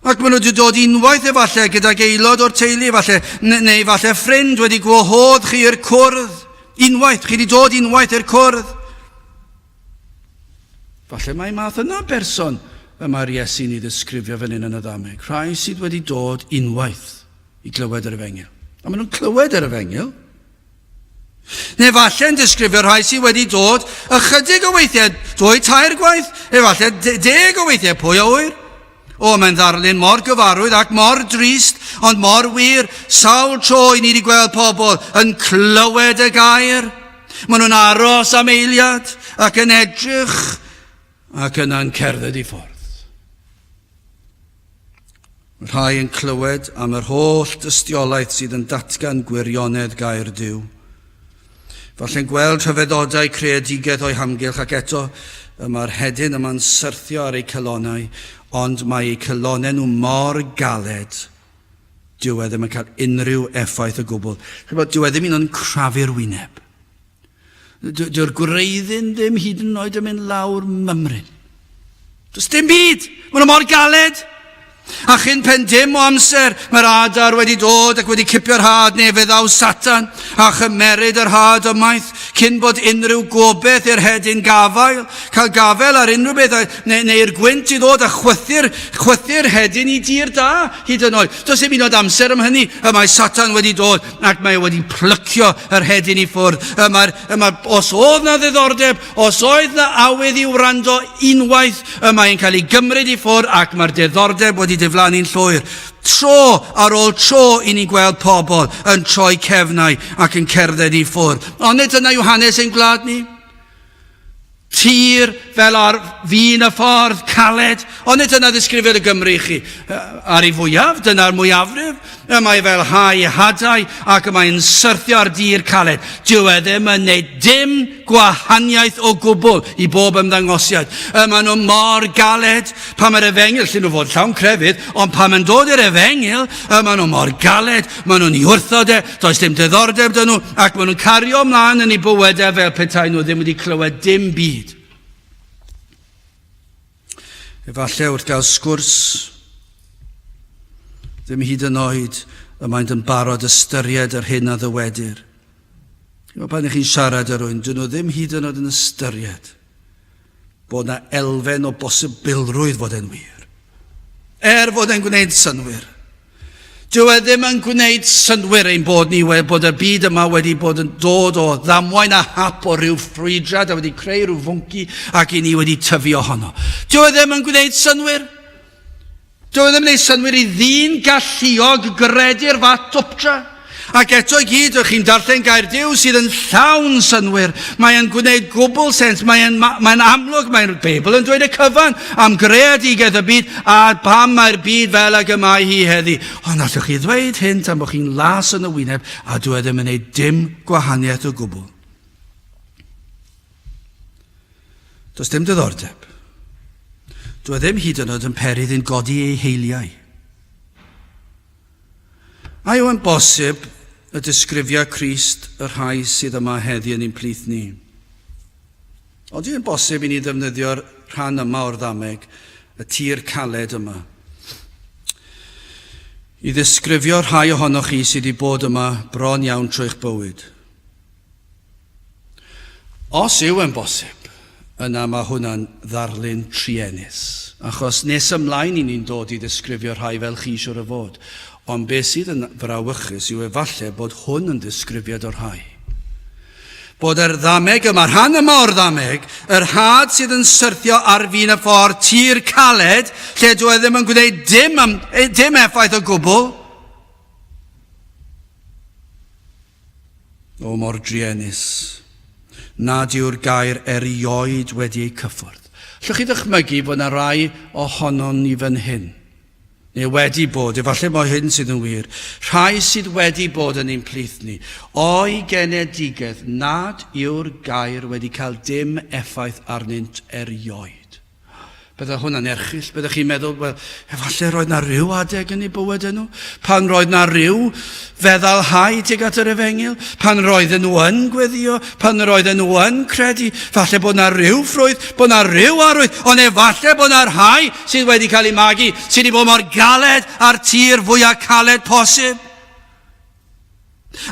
Ac maen nhw wedi dod unwaith efallai gydag aelod o'r teulu, efallai, neu efallai ffrind wedi gwahodd chi i'r cwrdd. Unwaith, chi wedi dod unwaith i'r cwrdd. Falle mae math yna berson y mae'r Iesu'n ei ddisgrifio fan hyn yn y ddameg. Rhai sydd wedi dod unwaith i glywed yr Efengyl. A maen nhw'n clywed yr Efengyl. Neu falle'n disgrifio rhai sydd wedi dod ychydig o weithiau 2-3 gwaith. Efallai 10 o weithiau pwy o wyr. O, mae'n ddarlun mor gyfarwydd ac mor drist, ond mor wir. Sawl tro i ni wedi gweld pobl yn clywed y gair. Maen nhw'n aros am eiliad ac yn edrych ac yna'n cerdded i ffwrdd. Rhai yn clywed am yr holl dystiolaeth sydd yn datgan gwirionedd gair Duw. Falle'n gweld rhyfeddodau creadigedd o'i hamgylch ac eto mae'r hedyn yma'n syrthio ar ei cylonau, ond mae ei cylonau nhw mor galed, dyw e ddim yn cael unrhyw effaith o gwbl. Dyw e ddim yn crafu'r wyneb. Dyw'r gwreiddyn ddim hyd yn oed yn mynd lawr mymryn. Does dim byd. Maen nhw mor galed. A chyn pen dim o amser, mae'r adar wedi dod ac wedi cipio'r had nefydd aw Satan a chymeryd yr had ymaith cyn bod unrhyw gobeith i'r hedyn gafael, cael gafael ar unrhyw beth neu'r gwynt i ddod a chwythu'r hedyn i dir da hyd yn oed. Does dim un oed amser am hynny. Mae Satan wedi dod ac mae wedi plycio yr hedyn i ffwrdd. Os oedd na ddiddordeb, os oedd na awydd i wrando unwaith, mae'n cael ei gymryd i ffwrdd ac mae'r diddordeb wedi diflannu'n llwyr. Tro ar ôl tro i ni gweld pobl yn troi cefnau ac yn cerdded i ffwrdd. Ond nid yna Iohannes ein gwlad ni. Tir fel ar fin y ffordd, caled. Ond nid yna ddisgrifio'r y Gymru i chi. Ar ei fwyaf, dyna'r mwyafrif. Mae fel hau hadau ac mae'n syrthio ar dir caled. Dyw e ddim yn neud dim gwahaniaeth o gwbl i bob ymddangosiad. Maen nhw mor galed. Pan mae'r Efengyl, llyn nhw fod llawn crefydd, ond pan mae'n dod i'r Efengyl, maen nhw mor galed, maen nhw'n i wrthod e, does dim diddordeb dyn nhw, ac maen nhw'n cario ymlaen yn ei bywydau fel petai nhw ddim wedi clywed dim byd. Efallai wrth gael sgwrs, ddim hyd yn oed y maent yn barod ystyried yr hyn a ddywedir. Pan ych chi'n siarad ar rwy'n, dyn nhw ddim hyd yn oed yn ystyried bod na elfen o bosibilrwydd fod e'n wir. Fod e'n gwneud synwyr. Dyw e ddim yn gwneud synwyr ein bod ni bod y byd yma wedi bod yn dod o ddamwain a hap o ryw ffrwydrad a wedi creu rhyw fwnci ac i ni wedi tyfu ohono. Dyw e ddim yn gwneud synwyr. Dyw e ddim yn gwneud synwyr i ddyn galluog gredu'r fat dwptra. Ac eto i gyd, chi'n darllen gair Duw sydd yn llawn synwyr. Mae'n gwneud gwbl sens. Mae'n amlwg, mae'r Beibl yn dweud y cyfan am greadigedd y byd a pam mae'r byd fel ag y mae hi heddi. Ond allwch chi ddweud hyn tan bod chi'n las yn y wyneb a dyw e ddim yn gwneud dim gwahaniaeth o gwbl. Does dim diddordeb. Dyw e ddim hyd yn oed yn perydd yn godi ei heiliau. A yw yn bosib y disgrifio Crist yr rhai sydd yma heddi yn ein plith ni. Ond yw'n bosib i ni ddefnyddio'r rhan yma o'r ddameg, y tir caled yma, i ddisgrifio rhai ohonoch chi sydd wedi bod yma bron iawn trwy'ch bywyd. Os yw yn bosib, yna mae hwnna'n ddarlun trienus. Achos nes ymlaen i ni'n dod i ddisgrifio rhai fel chi siwr o fod. Ond beth sydd yn frawychus yw efallai bod hwn yn disgrifiad o'r rhai. Bod yr ddameg yma, rhan yma o'r ddameg, yr had sydd yn syrthio ar fin y ffordd tir caled, lle dwi ddim yn gwneud dim effaith o gwbl. O mor drienus, nad yw'r gair erioed wedi ei cyffwrdd. Llwch chi ddychmygu bod yna rai ohonon ni fan hyn, neu wedi bod, efallai mae hyn sydd yn wir, rhai sydd wedi bod yn ein plith ni, o'i genedigaeth nad yw'r gair wedi cael dim effaith arnynt erioed. Byddai hwnna'n erchill, byddai chi'n meddwl, wel, efallai roedd na ryw adeg yn ei bywyd nhw, pan roedd na ryw feddalhau tuag at yr Efengil, pan roedden nhw yn gweddio, pan roedden nhw yn credu, falle bod na ryw ffrwydd, bod na ryw arwydd, ond efallai bod na rhai sydd wedi cael ei magu, sydd wedi bod mor galed ar tir fwyaf caled posib.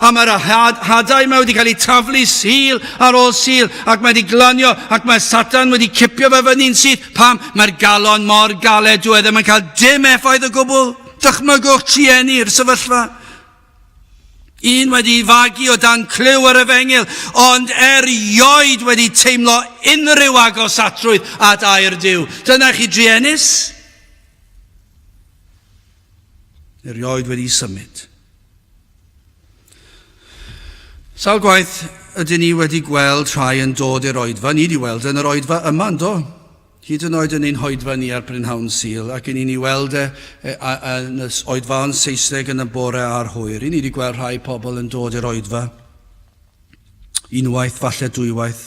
A mae'r hadau yma wedi cael ei taflu sil ar ôl sil, ac mae wedi glanio, ac mae Satan wedi cipio fe fyny'n syth. Pam? Mae'r galon mor galed dwi ddim yn cael dim effaith o gwbl. Dychmygwch trieni'r sefyllfa. Un wedi fagu o dan clyw ar Efengil, ond erioed wedi teimlo unrhyw agosatrwydd at air Duw. Dyna chi drienus? Erioed wedi symud. Sawl gwaith ydyn ni wedi gweld rhai yn dod i'r oedfa, ni wedi weld yn yr oedfa yma, yndo? Hyd yn oed yn ein hoedfa ni ar Brynhawn Sul, ac yn ni weld yn y oedfa yn Saesneg yn y bore a'r hwyr. Ni wedi gweld rhai pobl yn dod i'r oedfa, unwaith, falle dwywaith,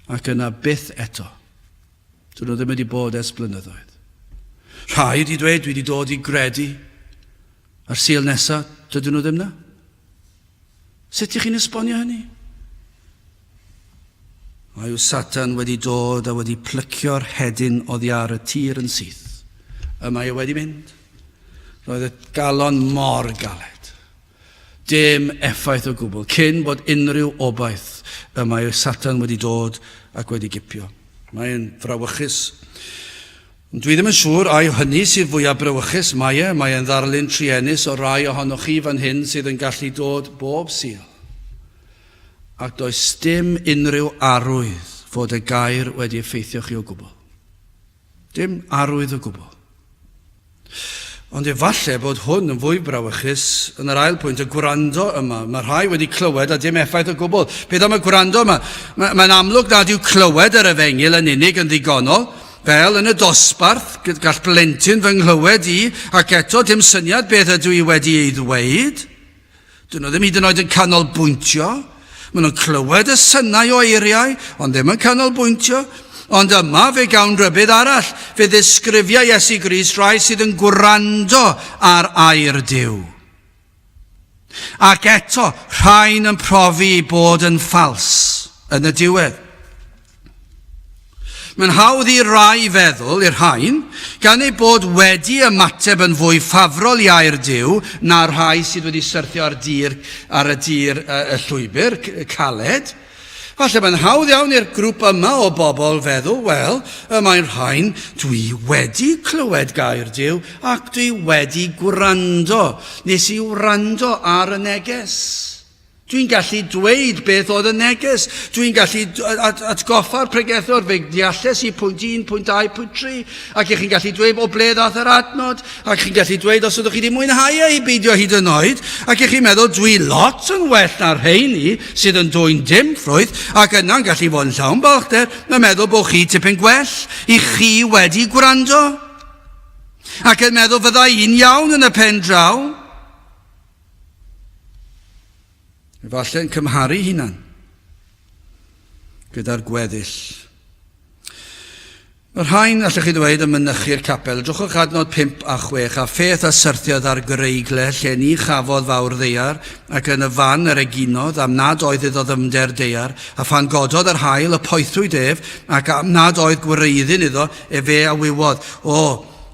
ac yna byth eto. Dyn nhw ddim wedi bod ers blynyddoedd. Rhai wedi dweud, dwi wedi dod i gredu ar Sul nesaf, dydyn nhw ddim na? Sut ych chi'n esbonio hynny? Mae yw Satan wedi dod a wedi plycio'r hedyn oddi ar y tir yn syth. Yma yw wedi mynd. Roedd y galon mor galed. Dim effaith o gwbl. Cyn bod unrhyw obaith, yma yw Satan wedi dod ac wedi gipio. Mae'n frawychus. Dwi ddim yn siŵr ai hynny sydd fwyaf brawychus, mae'n ddarlun trienus o rai ohonoch chi fan hyn sydd yn gallu dod bob Sul. Ac does dim unrhyw arwydd fod y gair wedi effeithio chi o gwbl. Dim arwydd o gwbl. Ond efallai bod hwn yn fwy brawychus yn yr ail pwynt, y gwrando yma. Mae rhai wedi clywed a dim effaith o gwbl. Beth am y gwrando yma? Mae'n amlwg nad yw clywed yr Efengil yn unig yn ddigonol. Fel yn y dosbarth, gall blentyn fy nghlywed i, ac eto dim syniad beth ydw i wedi ei ddweud. Dyn nhw ddim hyd yn oed yn canolbwyntio. Maen nhw'n clywed y synau o eiriau, ond ddim yn canolbwyntio. Ond yma fe gawn rybydd arall, fe ddisgrifiau Iesu Grist rai sydd yn gwrando ar air Duw. Ac eto, rhain yn profi bod yn ffals yn y diwedd. Mae'n hawdd i rai feddwl, i'r rhain, gan ei bod wedi ymateb yn fwy ffafrol i air Duw na'r rhai sydd wedi syrthio ar y llwybr caled. Falle mae'n hawdd iawn i'r grŵp yma o bobl feddwl, wel, mae'n rhain, dwi wedi clywed gair Duw ac dwi wedi gwrando. Nes i wrando ar y neges. Dwi'n gallu dweud beth oedd y neges. Dwi'n gallu atgoffa'r pregethwr fe dealles i pwynt 1, pwynt 2, pwynt 3. Ac chi'n gallu dweud o ble ddath yr adnod. Ac chi'n gallu dweud os ydych chi wedi mwynhau i beidio hyd yn oed. Ac chi'n meddwl dwi lot yn well na'r rheini sydd yn dwy'n dim ffrwydd. Ac yna'n gallu fod yn llawn balchder. Mae'n meddwl bod chi tipyn gwell i chi wedi gwrando. Ac yn meddwl fydda i'n iawn yn y pen draw. Efallai'n cymharu hunan gyda'r gweddill. Mae'r rhain, allwch chi ddweud, yn mynychu'r capel. Drwchwch adnod 5 a 6, a pheth a syrthiodd ar greigle lle ni chafodd fawr ddeiar, ac yn y fan yr eginodd, am nad oedd iddo ddymder deiar, a phan gododd yr haul y poethwyd ef, ac am nad oedd gwreiddyn iddo, fe a wywodd.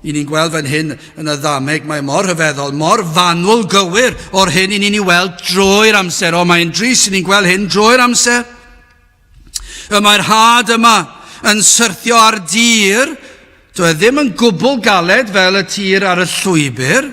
I ni'n gweld fan hyn yn y ddameg, mae mor hyfeddol, mor fanwl gywir o'r hyn i ni'n ei weld drwy'r amser. Mae'n drist i ni'n gweld hyn drwy'r amser. Mae'r had yma yn syrthio ar dir, dyw e ddim yn gwbl galed fel y tir ar y llwybr,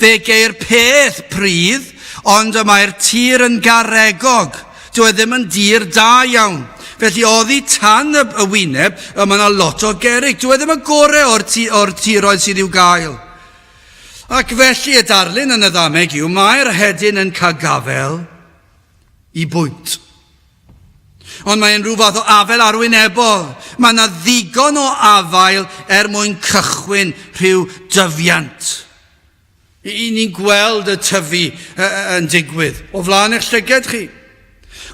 fe geir peth prydd, ond y mae'r tir yn garegog, dyw e ddim yn dir da iawn. Felly oddi tan y wyneb, mae yna lot o gerig, dyw e ddim yn gorau o'r tiroedd sydd i'w gael. Ac felly y darlun yn y ddameg yw, mae'r hedyn yn cael gafel i bwynt. Ond mae'n rhyw fath o afel arwynebol. Mae yna ddigon o afael mwyn cychwyn rhyw dyfiant. I ni'n gweld y tyfu yn digwydd o flaen eich llyged chi.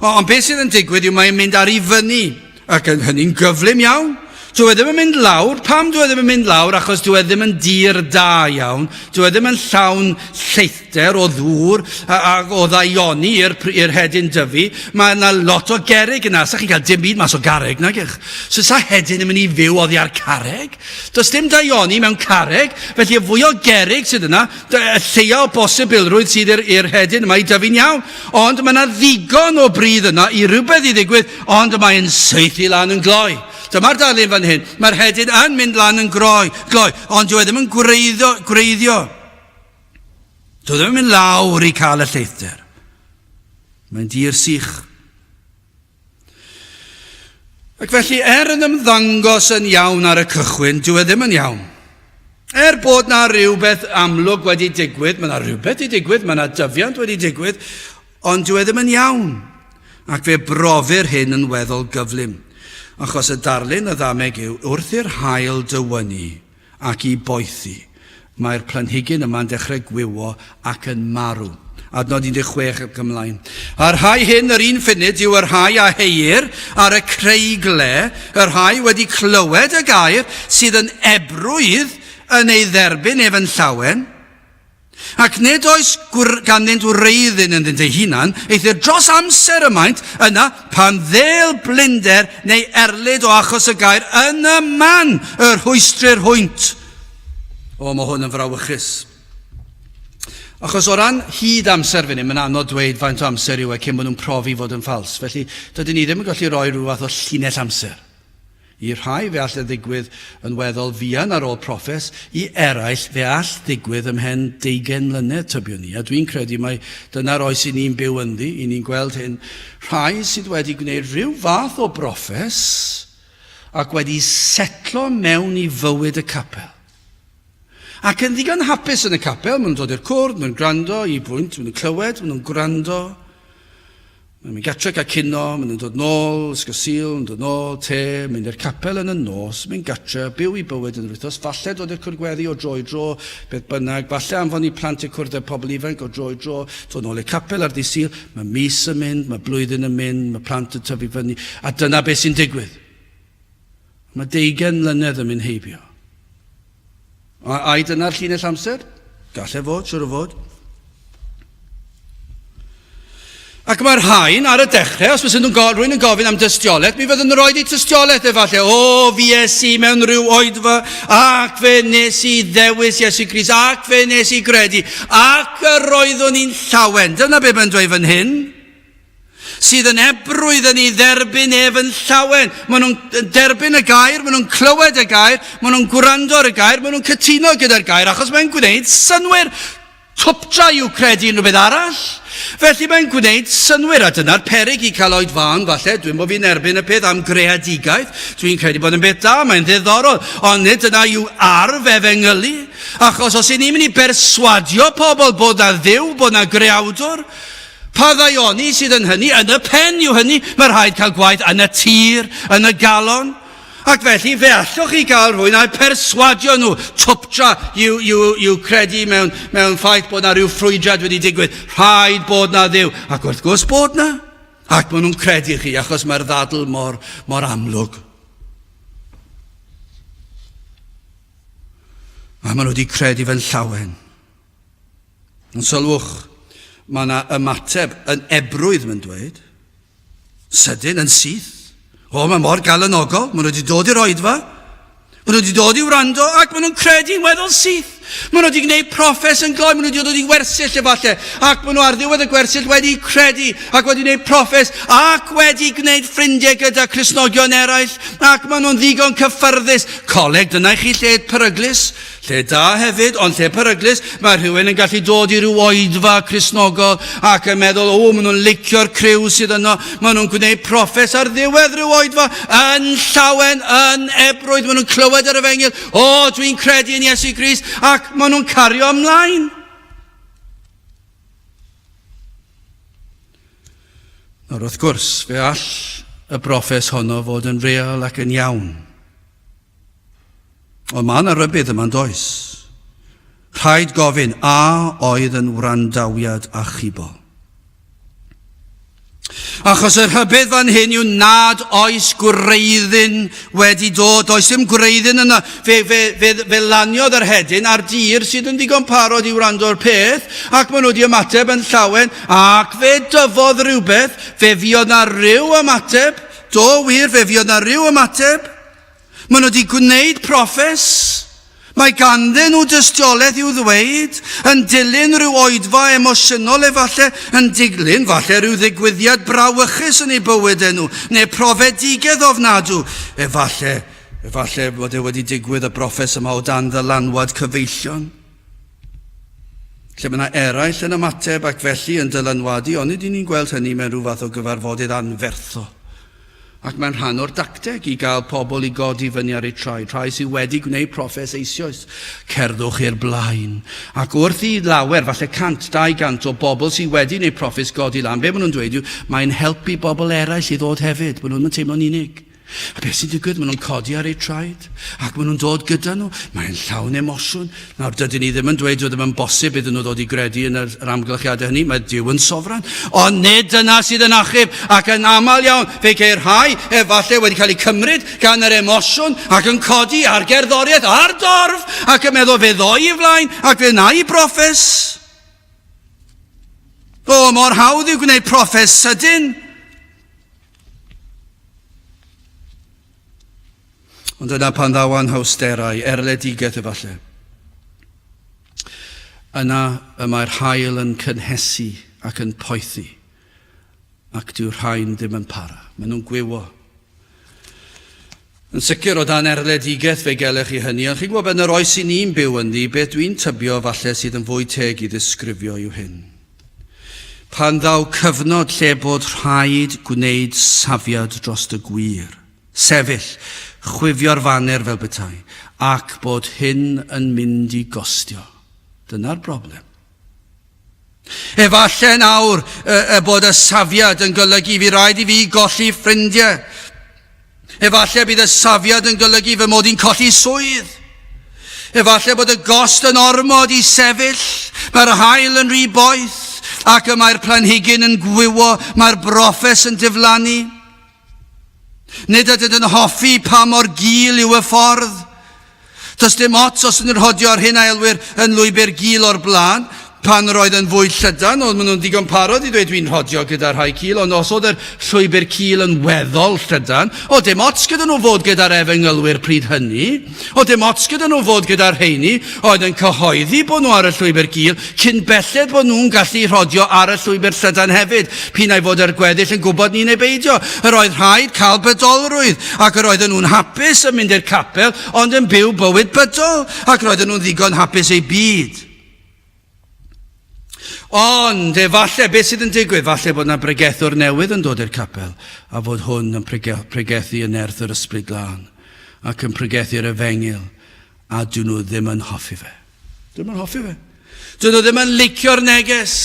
Ond beth sydd yn digwydd yw mae'n mynd ar ei fyny, ac hynny'n gyflym iawn. Dyw e ddim yn mynd lawr. Pam dyw e ddim yn mynd lawr? Achos dyw e ddim yn dir da iawn. Dyw e ddim yn llawn lleithder o ddŵr a o ddaioni i'r hedyn dyfu. Mae yna lot o gerig yna. Sa chi'n cael dim byd mas o garreg nag eich. So sa hedyn yn mynd i fyw oddi ar carreg? Does dim daioni mewn carreg. Felly fwy o gerig sydd yna, lleia o bosibilrwydd sydd i'r hedyn yma i dyfu'n iawn. Ond mae yna ddigon o brydd yna i rhywbeth i ddigwydd, ond mae'n seithi lan yn gloi. Dyma'r darlun fan hyn. Mae'r hedyn yn mynd lan yn gloi, ond dyw e ddim yn gwreiddio. Dyw e ddim yn mynd lawr i cael y lleithder. Mae'n dir sych. Ac felly, yn ymddangos yn iawn ar y cychwyn, dyw e ddim yn iawn. Bod na rhywbeth amlwg wedi digwydd, mae na rhywbeth wedi digwydd, mae na dyfiant wedi digwydd, ond dyw e ddim yn iawn. Ac fe brofir hyn yn weddol gyflym. Achos y darlun y ddameg yw, wrth i'r haul dywynu ac i boethi, mae'r planhigyn yma'n dechrau gwywo ac yn marw. Adnod 16 ac ymlaen. A'r rhai hyn, yr un funud, yw yr rhai a heir ar y creigle, yr rhai wedi clywed y gair sydd yn ebrwydd yn ei dderbyn ef'n llawen, ac nid oes ganddynt wreiddyn yn ei hunan, eithyr dros amser ymaint yna pan ddel blinder neu erlyd o achos y gair yn y man yr hwystrir hwynt. Mae hwn yn frawychus. Achos o ran hyd amser fan hyn, mae'n anodd dweud faint o amser yw cyn maen nhw'n profi fod yn ffals. Felly, dydyn ni ddim yn gallu rhoi rhyw fath o llinell amser. I rhai fe all ddigwydd yn weddol fuan ar ôl proffes, i eraill fe all ddigwydd ymhen 20 mlynedd tybiwn ni. A dwi'n credu mai dyna'r oes i ni'n byw ynddi, i ni'n gweld hyn. Rhai sydd wedi gwneud rhyw fath o broffes ac wedi setlo mewn i fywyd y capel. Ac yn ddigon hapus yn y capel, maen nhw'n dod i'r cwrdd, maen nhw'n gwrando i bwynt, maen nhw'n clywed, maen nhw'n gwrando. Maen nhw'n gatre cael cino, maen nhw'n dod nôl, ysgol Sul, maen nhw'n dod nôl, te, mynd i'r capel yn y nos, maen gatre, byw i bywyd yn yr wythnos, falle dod i'r cwrdd-gweddi o dro i dro, beth bynnag, falle anfon i plant i cwrdd â pobl ifanc o dro i dro, dod nôl i'r capel ar ddydd Sul, mae mis yn mynd, mae blwyddyn yn mynd, mae plant yn tyfu fyny, a dyna beth sy'n digwydd. Mae 20 mlynedd yn mynd heibio. A dyna'r llinell amser? Gallai fod, siwr o fod. Ac mae'r rhain ar y dechrau, os fyddwn rwy'n yn gofyn am dystiolaeth, mi fyddwn yn rhoi i dystiolaeth efallai. Fies i mewn rhyw oedfa, ac fe nes i ddewis Iesu Grist, ac fe nes i gredu, ac yr oeddwn i'n llawen. Dyna be mae'n dweud fan hyn. Sydd yn ebrwydd yn ei dderbyn ef'n llawen. Maen nhw'n derbyn y gair, maen nhw'n clywed y gair, maen nhw'n gwrando ar y gair, maen nhw'n cytuno gyda'r gair, achos mae'n gwneud synwyr. Twptra i'w credu yn rhywbeth arall. Felly mae'n gwneud synwyr, a dyna'r peryg i cael oed fan, falle, dwi'n bod fi'n erbyn y peth am greadigaeth, dwi'n credu bod yn beth da, mae'n ddiddorol, ond nid dyna yw arf efengylu, achos os 'yn ni'n mynd i berswadio pobl bod na dduw, bod na greawdwr, pa ddaioni sydd yn hynny, yn y pen yw hynny, mae rhaid cael gwaith yn y tir, yn y galon, ac felly fe allwch chi gael rhywun a'i perswadio nhw, twptra i'w credu mewn ffaith bod na rhyw ffrwydrad wedi digwydd, rhaid bod na dduw, ac wrth gwrs bod na, ac maen nhw'n credu chi, achos mae'r ddadl mor amlwg. A maen nhw wedi credu fe'n llawen. Yn sylwch, mae yna ymateb yn ebrwydd, mae'n dweud, sydyn yn syth. Mae mor galonogol, maen nhw wedi dod i'r oedfa, maen nhw wedi dod i wrando, ac maen nhw'n credu'n weddol syth. Maen nhw wedi gwneud proffes yn gloi, maen nhw wedi dod i wersyll efallai, ac maen nhw ar ddiwedd y gwersyll wedi credu, ac wedi gwneud proffes, ac wedi gwneud ffrindiau gyda Cristnogion eraill, ac maen nhw'n ddigon cyffyrddus. Coleg, dyna i chi lle peryglus, lle da hefyd, ond lle peryglus, mae rhywun yn gallu dod i ryw oedfa Cristnogol, ac yn meddwl, maen nhw'n licio'r criw sydd yno, maen nhw'n gwneud proffes ar ddiwedd ryw oedfa, yn Llawen, yn Ebrwyd, maen nhw'n clywed ar y fengil, dwi'n credu yn Iesu Grist, ac maen nhw'n cario ymlaen. Nawr wrth gwrs, fe all y broffes honno fod yn real ac yn iawn. Ond mae yna rybydd yma'n does. Rhaid gofyn, a oedd yn wrandawiad achubol. Achos y rhybydd fan hyn yw nad oes gwreiddyn wedi dod, oes dim gwreiddyn yna. Fe laniodd yr hedyn ar dir sydd yn digon parod i wrando'r peth, ac maen nhw wedi ymateb yn Llawen, ac fe dyfodd rhywbeth, fe fuodd na ryw ymateb, fe fuodd na ryw ymateb, maen nhw wedi gwneud proffes, mae ganddyn nhw dystiolaeth i'w ddweud, yn dilyn rhyw oedfa emosiynol efallai, yn dilyn falle rhyw ddigwyddiad brawychus yn ei bywydau nhw, neu profedigedd ofnadw. Efallai bod e wedi digwydd y broffes yma o dan ddylanwad cyfeillion. Lle mae yna eraill yn ymateb ac felly yn dylanwadu, ond ydyn ni'n gweld hynny mewn rhyw fath o gyfarfodydd anferthol. Ac mae'n rhan o'r dacteg i gael pobl i godi fyny ar eu traed, rhai sydd wedi gwneud proffes eisoes, cerddwch i'r blaen. Ac wrth i lawer, falle 100-200 o bobl sydd wedi gwneud proffes godi lan, be maen nhw'n dweud yw, mae'n helpu bobl eraill i ddod hefyd, maen nhw'n teimlo'n unig. A beth sy'n digwydd, maen nhw'n codi ar eu traed, ac maen nhw'n dod gyda nhw, mae'n llawn emosiwn. Nawr, dydyn ni ddim yn dweud oedd ddim yn bosib iddyn nhw ddod i gredu yn yr amgylchiadau hynny, mae Duw yn sofran. Ond nid dyna sydd yn achub, ac yn aml iawn, fe ceir rhai, efallai wedi cael eu cymryd gan yr emosiwn, ac yn codi ar gerddoriaeth, ar dorf, ac yn meddwl fe ddoi i flaen, ac fe na i broffes. Mor hawdd i'w gwneud proffes sydyn. Ond yna pan ddawan hawsterau, erledigaeth efallai. Yna y mae'r haul yn cynhesu ac yn poethi, ac dyw'r rhain ddim yn para. Maen nhw'n gwywo. Yn sicr o dan erledigaeth fe gelech chi hynny, ond chi'n gwybod yn yr oes i ni'n byw ynddi, beth dwi'n tybio falle sydd yn fwy teg i ddisgrifio yw hyn. Pan ddaw cyfnod lle bod rhaid gwneud safiad dros y gwir, sefyll, chwifio'r faner fel betai, ac bod hyn yn mynd i gostio. Dyna'r broblem. Efallai nawr bod y safiad yn golygu fi rhaid i fi golli ffrindiau. Efallai bydd y safiad yn golygu fy mod i'n colli swydd. Efallai bod y gost yn ormod i sefyll, mae'r haul yn rhy boeth, ac y mae'r planhigyn yn gwywo, mae'r broffes yn diflannu. Nid ydyn yn hoffi pa mor gul yw y ffordd. Does dim ots os yn yr hodio ar hyn aelwyr yn lwybr gul o'r blaen, pan roedd yn fwy llydan, ond maen nhw'n digon parod i ddweud dwi'n hodio gyda'r rhai cil, ond os oedd yr llwybr cil yn weddol llydan, o dim ots gyda nhw fod gyda'r efengylwyr pryd hynny, o dim ots gyda nhw fod gyda'r rheini, oedd yn cyhoeddi bod nhw ar y llwybr cil, cyn belled bod nhw'n gallu rhodio ar y llwybr llydan hefyd, pyn ei fod yr gweddill yn gwybod ni'n ei beidio. Yr oedd rhaid cael bydolrwydd, ac yr oedden nhw'n hapus yn mynd i'r capel, ond yn byw bywyd bydol, ac roedden nhw'n ddigon hapus ei byd. Ond efallai, beth sydd yn digwydd? Falle bod yna bregethwr newydd yn dod i'r capel, a fod hwn yn pregethu yn erth yr ysbryd glân, ac yn pregethu'r efengil, a dyn nhw ddim yn hoffi fe. Dyn nhw'n hoffi fe. Dyn nhw ddim yn licio'r neges.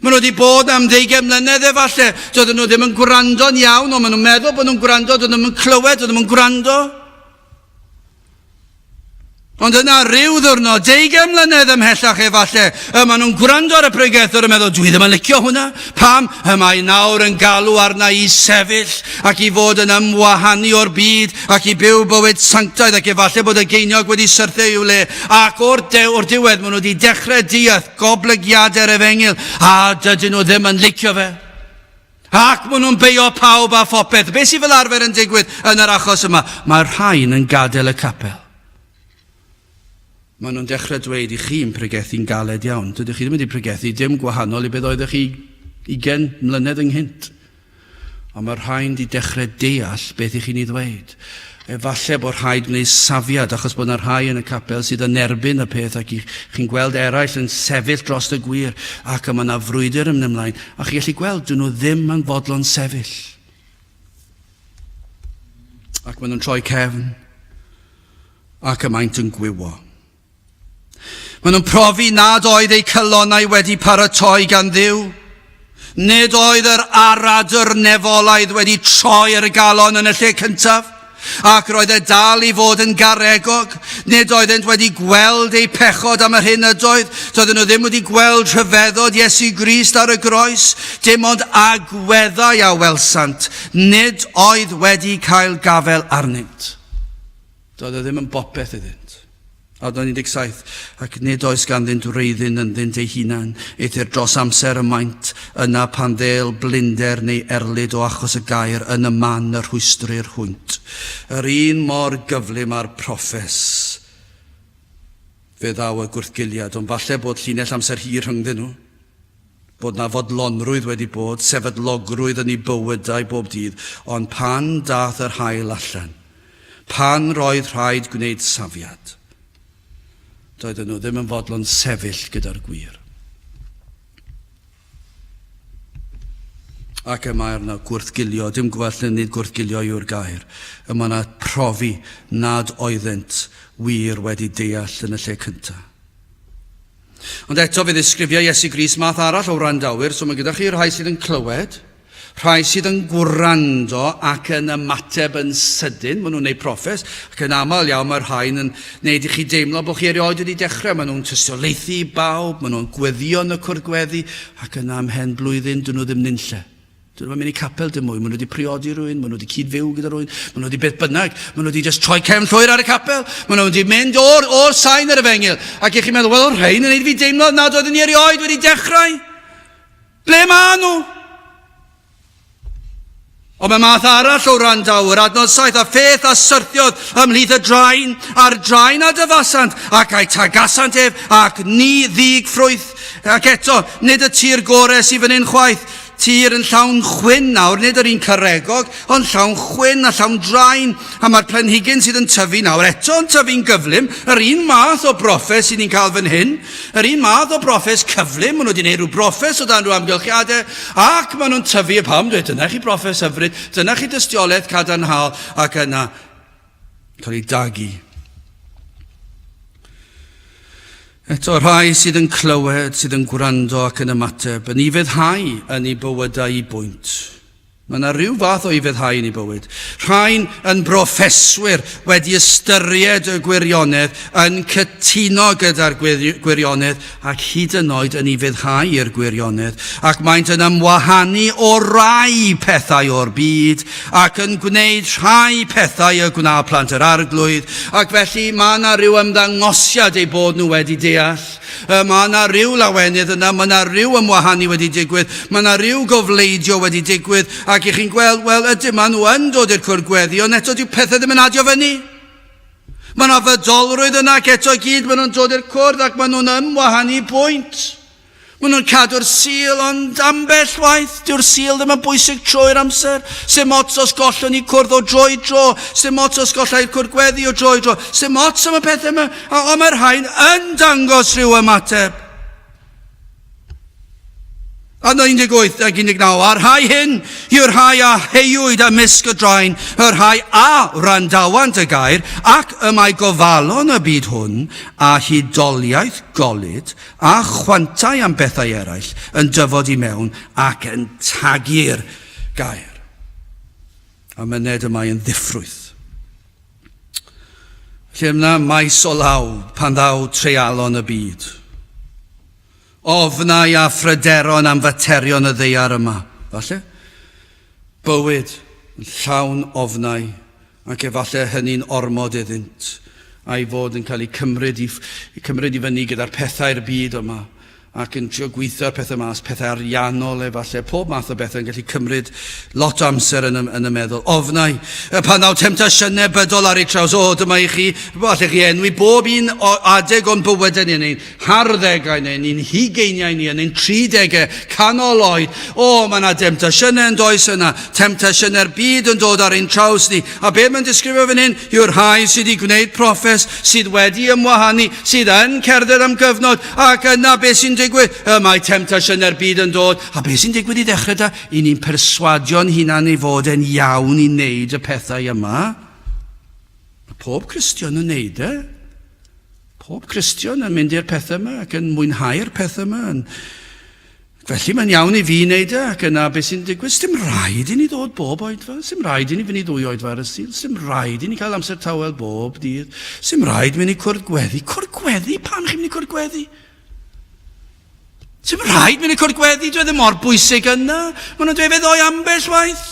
Maen nhw wedi bod am 20 mlynedd efallai. Dyn nhw ddim yn gwrando'n iawn, ond maen nhw'n meddwl bod nhw'n gwrando, dyn nhw'n clywed, dyn nhw'n gwrando. Ond yna ryw ddwrnod, 20 mlynedd ymhellach efallai, maen nhw'n gwrando ar y pregethwr yn meddwl, dwi ddim yn licio hwnna. Pam? Mae nawr yn galw arna i sefyll ac i fod yn ymwahanu o'r byd ac i byw bywyd sanctaidd ac efallai bod y geiniog wedi syrthio i'w le. Ac o'r diwedd maen nhw wedi dechrau dieth goblygiadau'r efengil a dydyn nhw ddim yn licio fe. Ac maen nhw'n beio pawb a phopeth. Beth sydd fel arfer yn digwydd yn yr achos yma? Mae'r rhain yn gadael y capel. Maen nhw'n dechrau dweud I chi'n pregethu'n galed iawn. Dydych chi ddim wedi pregethu dim gwahanol I beth oeddech chi 20 mlynedd ynghynt. Ond mae'r rhain wedi dechrau deall beth I chi'n ei ddweud. Efallai bod rhaid gwneud safiad achos bod yna rhai yn y capel sydd yn erbyn y peth ac chi'n gweld eraill yn sefyll dros y gwir ac yma yna frwydr yn ymlaen a chi gallu gweld dyn nhw ddim yn fodlon sefyll. Ac maen nhw'n troi cefn ac y maent yn gwywo. Maen nhw'n profi nad oedd eu cylonau wedi paratoi gan Dduw. Nid oedd yr aradr nefolaidd wedi troi'r galon yn y lle cyntaf, ac roedd e dal I fod yn garegog. Nid oeddent wedi gweld eu pechod am yr hyn ydoedd. Doedden nhw ddim wedi gweld rhyfeddod Iesu Grist ar y groes. Dim ond agweddau a welsant. Nid oedd wedi cael gafel arnynt. Doedd e ddim yn bopeth iddynt. Adnod 17, ac nid oes ganddynt wreiddyn ynddynt ei hunan, eithyr dros amser y maint, yna pan ddel blinder neu erlyd o achos y gair yn y man y rhwystrau'r hwynt. Yr un mor gyflym â'r proffes, fe ddaw y gwrthgiliad, ond falle bod llinell amser hir rhyngddyn nhw, bod na fodlonrwydd wedi bod, sefydlogrwydd yn ei bywydau bob dydd, ond pan dath yr haul allan, pan roedd rhaid gwneud safiad, doedden nhw ddim yn fodlon sefyll gyda'r gwir. Ac yma yna gwrthgilio, dim gwell nid gwrthgilio yw'r gair. Yma yna profi nad oeddent wir wedi deall yn y lle cyntaf. Ond eto fe ddisgrifio Iesu Grist math arall o wrandawyr, so mae gyda chi rhai sydd yn clywed, rhai sydd yn gwrando ac yn ymateb yn sydyn, maen nhw'n neud proffes, ac yn aml iawn mae'r rhain yn neud I chi deimlo bod chi erioed wedi dechrau, maen nhw'n tystiolaethu I bawb, maen nhw'n gweddio yn y cwrdd-gweddi, ac yn amhen blwyddyn, dyn nhw ddim nunlle. Dyn nhw'n mynd I capel dim mwy, maen nhw wedi priodi rhywun, maen nhw wedi cyd-fyw gyda rhywun, maen nhw wedi beth bynnag, maen nhw wedi just troi cefn llwyr ar y capel, maen nhw wedi mynd o'r sain ar y fengil, ac eich chi'n meddwl, wel, o'r rhain yn neud fi deimlo nad oedden ni erioed wedi dechrau. Ble maen nhw? Ond mae math arall o wrandawyr, adnod 7, a pheth a syrthiodd ymhlith y draen, a'r draen a dyfasant, ac a'i tagasant ef, ac ni ddig ffrwyth. Ac eto, nid y tir gore sydd fan hyn chwaith, tir yn llawn chwyn nawr, nid yr un caregog, ond llawn chwyn a llawn draen, a mae'r planhigyn sydd yn tyfu nawr, eto yn tyfu'n gyflym, yr un math o broffes sydd ni'n cael fan hyn, yr un math o broffes cyflym, maen nhw wedi gwneud rhyw broffes o dan rhyw amgylchiadau, ac maen nhw'n tyfu y pam, dweud, dyna chi broffes hyfryd, dyna chi dystiolaeth cadarnhaol, ac yna cael ei dagu. Eto rhai sydd yn clywed, sydd yn gwrando ac yn ymateb, yn ei fyddhau yn ei bywydau I bwynt. Mae yna rhyw fath o ei fyddhau yn ei bywyd. Rhain yn broffeswyr wedi ystyried y gwirionedd, yn cytuno gyda'r gwirionedd, ac hyd yn oed yn ei fyddhau i'r gwirionedd, ac maent yn ymwahanu o rai pethau o'r byd, ac yn gwneud rhai pethau y gwna plant yr arglwydd, ac felly mae yna rhyw ymddangosiad ei bod nhw wedi deall. Mae yna rhyw lawenydd yna, mae yna rhyw ymwahanu wedi digwydd, mae yna rhyw gofleidio wedi digwydd, ac I chi'n gweld, wel, ydy, maen nhw yn dod i'r cwrdd-gweddi, ond eto dyw pethau ddim yn adio fyny. Mae yna fydolrwydd yna, ac eto gyd maen nhw'n dod i'r cwrdd, ac maen nhw'n ymwahanu pwynt. Maen nhw'n cadw'r sil, ond ambell waith, dyw'r sil ddim yn bwysig trwy'r amser. Sym ots os gollon ni cwrdd o dro I dro, sym ots os gollai'r cwrdd-gweddi o dro I dro, sym ots am y pethau yma, ond mae'r rhain yn dangos rhyw ymateb. Adnod 18 ac 19, a'r rhai hyn yw'r rhai a heiwyd a misg y draen, yr rhai a randawant y gair, ac y mae gofalon y byd hwn, a hudoliaeth golyd, a chwantau am bethau eraill, yn dyfod I mewn, ac yn tagu'r gair. A myned yma yn ddiffrwydd. Lle yna maes o law pan ddaw treialon y byd. Ofnau a phryderon am faterion y ddeiar yma. Falle? Bywyd llawn ofnau, ac efallai hynny'n ormod iddynt, a'i fod yn cael ei cymryd I fyny gyda'r pethau'r byd yma, ac yn trio gweithio'r pethau mas, pethau ariannol efallai, pob math o bethau yn gallu cymryd lot o amser yn y meddwl. Ofnau, pan ddaw temptasiynau bydol ar ei traws, dyma i chi, allech chi enwi bob un adeg o'n bywydau ni, neu'n harddegau, neu'n hugeiniau ni, neu'n 30au, canol oed. Mae yna temptasiynau yn does yna, temptasiynau'r byd yn dod ar ein traws ni. A be mae'n disgrifio fan hyn, yw'r rhai sydd wedi gwneud proffes, sydd wedi ymwahanu, sydd yn cerdded am gyfnod, ac yna beth sy'n digwydd, mae temptasiynau'r byd yn dod, a beth sy'n digwydd i ddechrau da? I ni'n perswadio'n hunan i fod yn iawn i wneud y pethau yma. Pob Cristion yn wneud Pob Cristion yn mynd i'r pethau yma ac yn mwynhau'r pethau yma. Felly mae'n iawn i fi wneud ac yna beth sy'n digwydd. Sdim rhaid i ni ddod bob oedfa, sdim rhaid i ni fynd i 2 oedfa ar y sil, sdim rhaid i ni cael amser tawel bob dydd, sdim rhaid i ni cwrdd gweddi. Cwrdd gweddi? Pam chi'n mynd i cwrdd gweddi? Sdim rhaid mynd i cwrdd gweddi, dwi ddim mor bwysig yna. Maen nhw'n dweud fe ddoi ambell waith.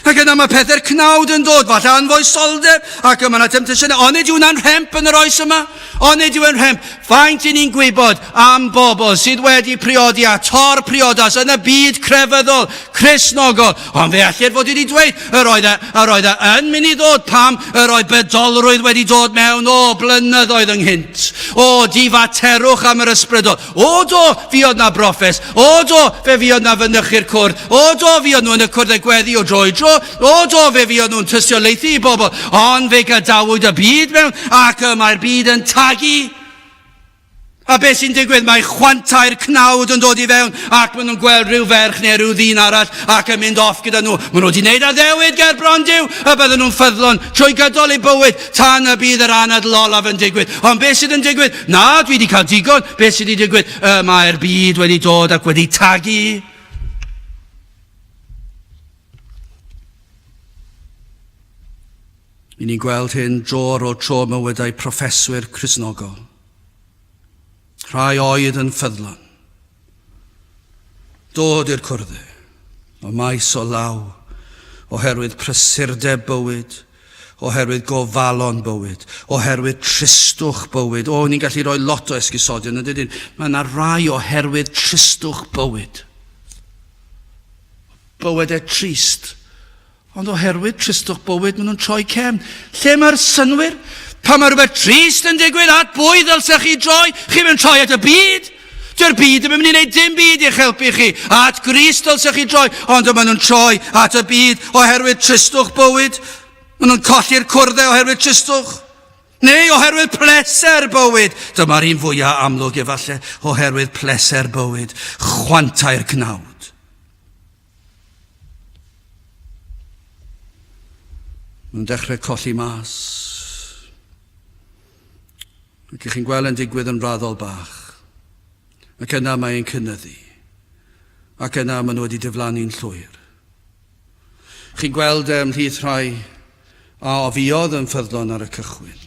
Ac yna mae pethau'r cnawd yn dod, falle anfoesoldeb, ac yma yna temptasiynau. Onid yw hwnna'n rhemp yn yr oes yma? Onid yw yn rhemp? Faint i ni'n gwybod am bobl sydd wedi priodi a tor priodas yn y byd crefyddol, Cristnogol. Ond fe allir fod wedi dweud, yr oedd yn mynd i ddod pam, yr oedd bedolrwydd wedi dod mewn blynyddoedd ynghynt. Difaterwch am yr ysbrydol. Do, fi oedd na broffes. Do, fe fi oedd na fynychu'r cwrdd. Do, fi oedd nhw yn y cwrdd y gweddi o droi dro. Do, fe fi oedd nhw'n tystiolaethu i bobl. Ond fe gadawyd y byd mewn, ac mae'r byd yn tagu. A beth sy'n digwydd? Mae chwantau'r cnawd yn dod i fewn, ac maen nhw'n gweld rhyw ferch neu rhyw ddyn arall, ac yn mynd off gyda nhw. Maen nhw wedi gwneud addewid ger bron Duw, a bydden nhw'n ffyddlon trwy gydol eu bywyd, tan y bydd yr anad lolaf yn digwydd. Ond beth sydd yn digwydd? Na, dwi wedi cael digon. Beth sydd wedi digwydd? Mae'r byd wedi dod ac wedi tagu. I ni'n gweld hyn dro o tro mywydau proffeswyr Cristnogol. Rhai oed yn ffyddlon. Dod i'r cwrdde, o maes o law, oherwydd prysurdeb bywyd, oherwydd gofalon bywyd, oherwydd tristwch bywyd. Ni'n gallu rhoi lot o esgusodion, ydyn. Mae yna rai oherwydd tristwch bywyd. Bywyd trist. Ond oherwydd tristwch bywyd, maen nhw'n troi cefn. Lle mae'r synwyr? Pan mae rhywbeth trist yn digwydd, at bwy ddylsech chi droi? Chi'n mynd troi at y byd? Dy'r byd yn mynd i wneud dim byd i'ch helpu chi. At Grist ddylsech chi droi, ond maen nhw'n troi at y byd oherwydd tristwch bywyd. Maen nhw'n colli'r cwrddau oherwydd tristwch. Neu oherwydd pleser bywyd. Dyma'r un fwyaf amlwg efallai, oherwydd pleser bywyd. Chwantau'r cnawd. Maen nhw'n dechrau colli mas. Ac chi'n gweld yn digwydd yn raddol bach. Ac yna mae'n cynyddu. Ac yna maen nhw wedi diflannu'n llwyr. Chi'n gweld ymhlith rhai a ofiodd yn ffyddlon ar y cychwyn.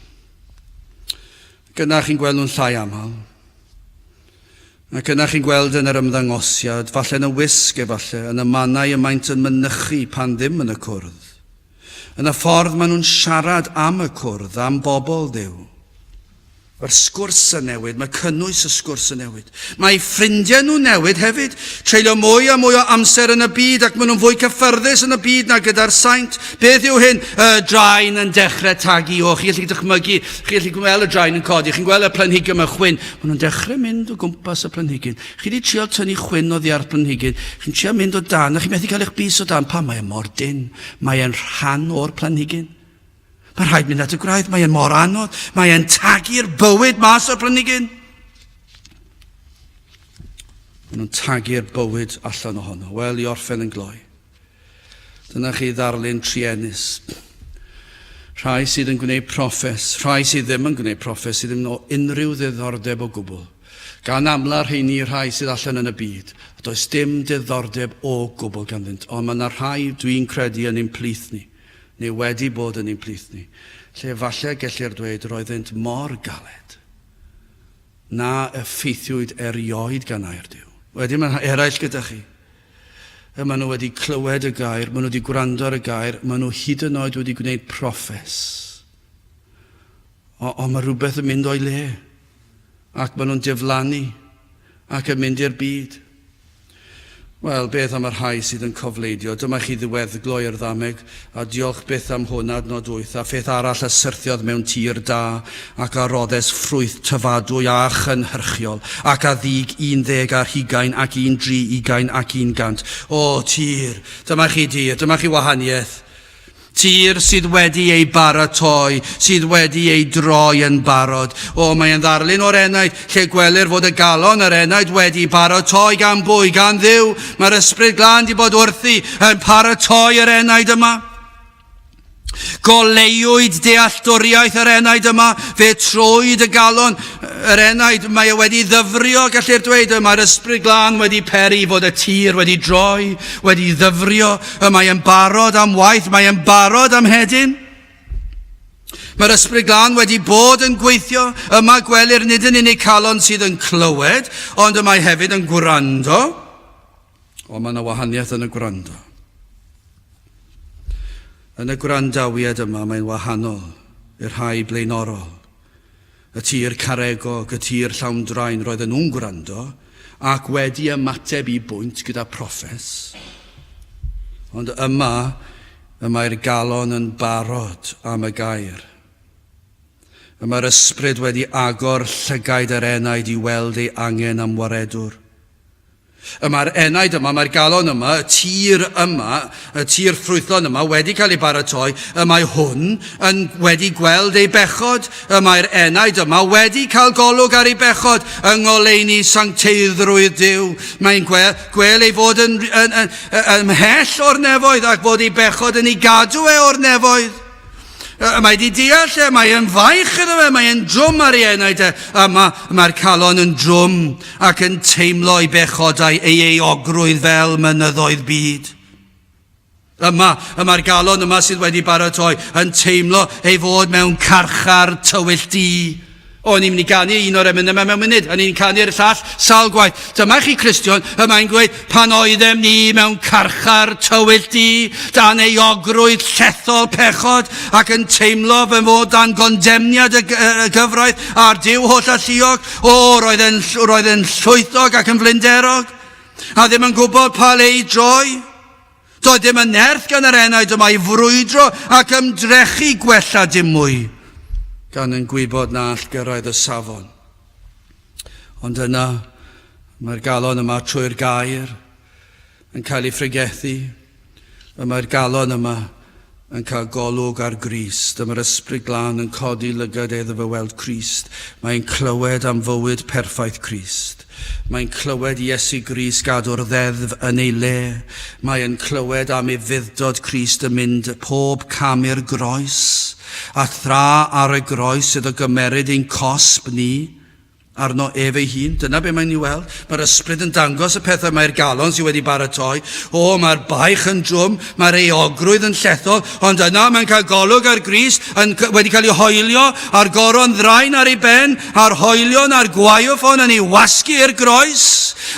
Ac yna chi'n gweld nhw'n llai aml. Ac yna chi'n gweld yn yr ymddangosiad, falle yn y wisg efallai, yn y mannau y maent yn mynychu pan ddim yn y cwrdd. Yn y ffordd maen nhw'n siarad am y cwrdd, am bobl Duw. Mae'r sgwrs yn newid, mae cynnwys y sgwrs yn newid. Mae ffrindiau nhw'n newid hefyd. Treulio mwy a mwy o amser yn y byd ac maen nhw'n fwy cyffyrddus yn y byd na gyda'r saint. Beth yw hyn? Y draen yn dechrau tagu. Chi'n gallu dychmygu, chi'n gallu gweld y draen yn codi, chi'n gweld y planhigyn yma chwyn. Maen nhw'n dechrau mynd o gwmpas y planhigyn. Chi wedi trio tynnu chwyn o ddiar planhigyn. Chi'n trio mynd o dan, a chi'n methu cael eich bus o dan. Pa mae mor dyn? Mae e'n rhan o'r planhigyn. Mae'n rhaid mynd at y gwraidd, mae e'n mor anodd, mae e'n tagu'r bywyd mas o'r planhigyn. Maen nhw'n tagu'r bywyd allan ohono. Wel, i orffen yn gloi. Dyna chi ddarlun trienus. Rhai sydd yn gwneud proffes, rhai sydd ddim yn gwneud proffes, sydd ddim o unrhyw ddiddordeb o gwbl. Gan amla'r rheini rhai sydd allan yn y byd. Does dim diddordeb o gwbl ganddynt, ond mae yna rhai dwi'n credu yn ein plith ni. Neu wedi bod yn ein plith ni, lle falle gellir dweud roeddent mor galed na effeithiwyd erioed gan air Duw. Wedyn mae'n eraill gyda chi. Maen nhw wedi clywed y gair, maen nhw wedi gwrando ar y gair, maen nhw hyd yn oed wedi gwneud proffes. Ond mae rhywbeth yn mynd o'i le. ac maen nhw'n diflannu ac yn mynd i'r byd. Wel, beth am yr rhai sydd yn cofleidio? Dyma chi ddiweddglo i'r ddameg, a diolch byth am hwnna adnod 8. A pheth arall y syrthiodd mewn tir da, ac a roddes ffrwyth tyfadwy a chynhyrchiol, ac a ddig 120 ac 130 ac 100. O, tir, dyma chi tir, dyma chi wahaniaeth. Tir sydd wedi ei baratoi, sydd wedi ei droi yn barod. O, mae'n ddarlun o'r enaid, lle gwelir fod y galon yr enaid wedi baratoi gan bwy, gan Dduw. Mae'r Ysbryd Glân di bod wrthi yn paratoi yr enaid yma. Goleuwyd dealltwriaeth yr enaid yma, fe trwyd y galon yr enaid, mae wedi ddyfrio, gallir dweud, mae'r Ysbryd Glân wedi peri fod y tir wedi droi, wedi ddyfrio, mae'n barod am waith, mae'n barod am hedyn. Mae'r Ysbryd Glân wedi bod yn gweithio, yma gwelir nid yn unig calon sydd yn clywed, ond mae hefyd yn gwrando. O, mae yna wahaniaeth yn y gwrando. Yn y gwrandawiad yma, mae'n wahanol i'r rhai blaenorol. Y tir caregog, y tir llawn draen, roedden nhw'n gwrando, ac wedi ymateb I bwynt gyda proffes. Ond mae'r galon yn barod am y gair. Mae'r ysbryd wedi agor llygaid yr enaid I weld ei angen am waredwr. Mae'r enaid yma, mae'r galon yma, y tir ffrwythlon yma wedi cael ei baratoi, mae hwn yn wedi gweld ei bechod, mae'r enaid yma wedi cael golwg ar ei bechod yng ngoleuni sancteiddrwydd Duw. Mae'n gweld ei fod yn ymhell o'r nefoedd ac fod ei bechod yn ei gadw o'r nefoedd. Mae di deall mae'n faich iddo fe, mae'n drwm ar ei enaid mae'r calon yn drwm ac yn teimlo ei bechodau ei eogrwydd fel mynyddoedd byd. Mae'r galon yma sydd wedi baratoi yn teimlo ei fod mewn carchar tywylltu. O, ni'n mynd I ganu un o'r emynau mewn munud, a ni'n canu'r llall sawl gwaith. Dyma chi Cristion, mae'n gweud, pan oeddem ni mewn carchar tywylltu, dan eogrwydd llethol pechod, ac yn teimlo fy fod dan gondemniad y gyfraith a'r Duw holl a lluog. O, roedd e'n llwythog ac yn flinderog, a ddim yn gwybod pa le I droi. Doedd ddim yn nerth gan yr enaid yma I frwydro ac ymdrechu gwella dim mwy. Gan yn gwybod na all gyrraedd y safon. Ond yna, mae'r galon yma trwy'r gair yn cael ei ffrigethu. Mae'r galon yma yn cael golwg ar Grist. Mae'r Ysbryd Glân yn codi lygad iddo fe weld Crist. Mae'n clywed am fywyd perffaith Crist. Mae'n clywed Iesu Grist gadw'r ddeddf yn ei le. Mae'n clywed am ei fuddod Crist yn mynd pob cam i'r groes. A thra ar y groes sydd o gymeryd ein cosb ni arno ef ei hun. Dyna be mae'n I weld. Mae'r ysbryd yn dangos y pethau mae'r galon sydd wedi baratoi. O, mae'r baich yn drwm, mae'r eogrwydd yn llethol, ond yna mae'n cael golwg ar Grist, wedi cael ei hoelio a'r goron ddraen ar ei ben, a'r hoelion a'r gwaioffon yn ei wasgu i'r groes.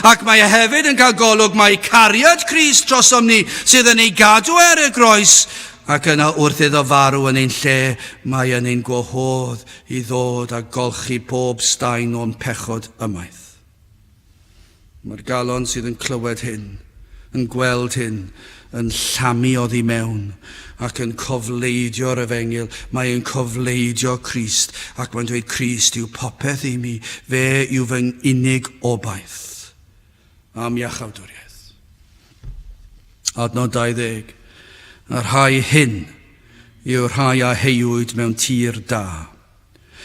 Ac mae hefyd yn cael golwg mae cariad Crist drosom ni sydd yn ei gadw ar y groes. Ac yna wrth iddo farw yn ein lle, mae yn ein gwahodd I ddod a golchi pob staen o'n pechod ymaith. Mae'r galon sydd yn clywed hyn, yn gweld hyn, yn llamu oddi mewn, ac yn cofleidio'r efengil. Mae'n cofleidio Crist, ac mae'n dweud Crist yw popeth I mi, fe yw fy unig obaith. Am iachawdwriaeth. Adnod 20. Yr rhai hyn yw'r rhai a heiwyd mewn tir da.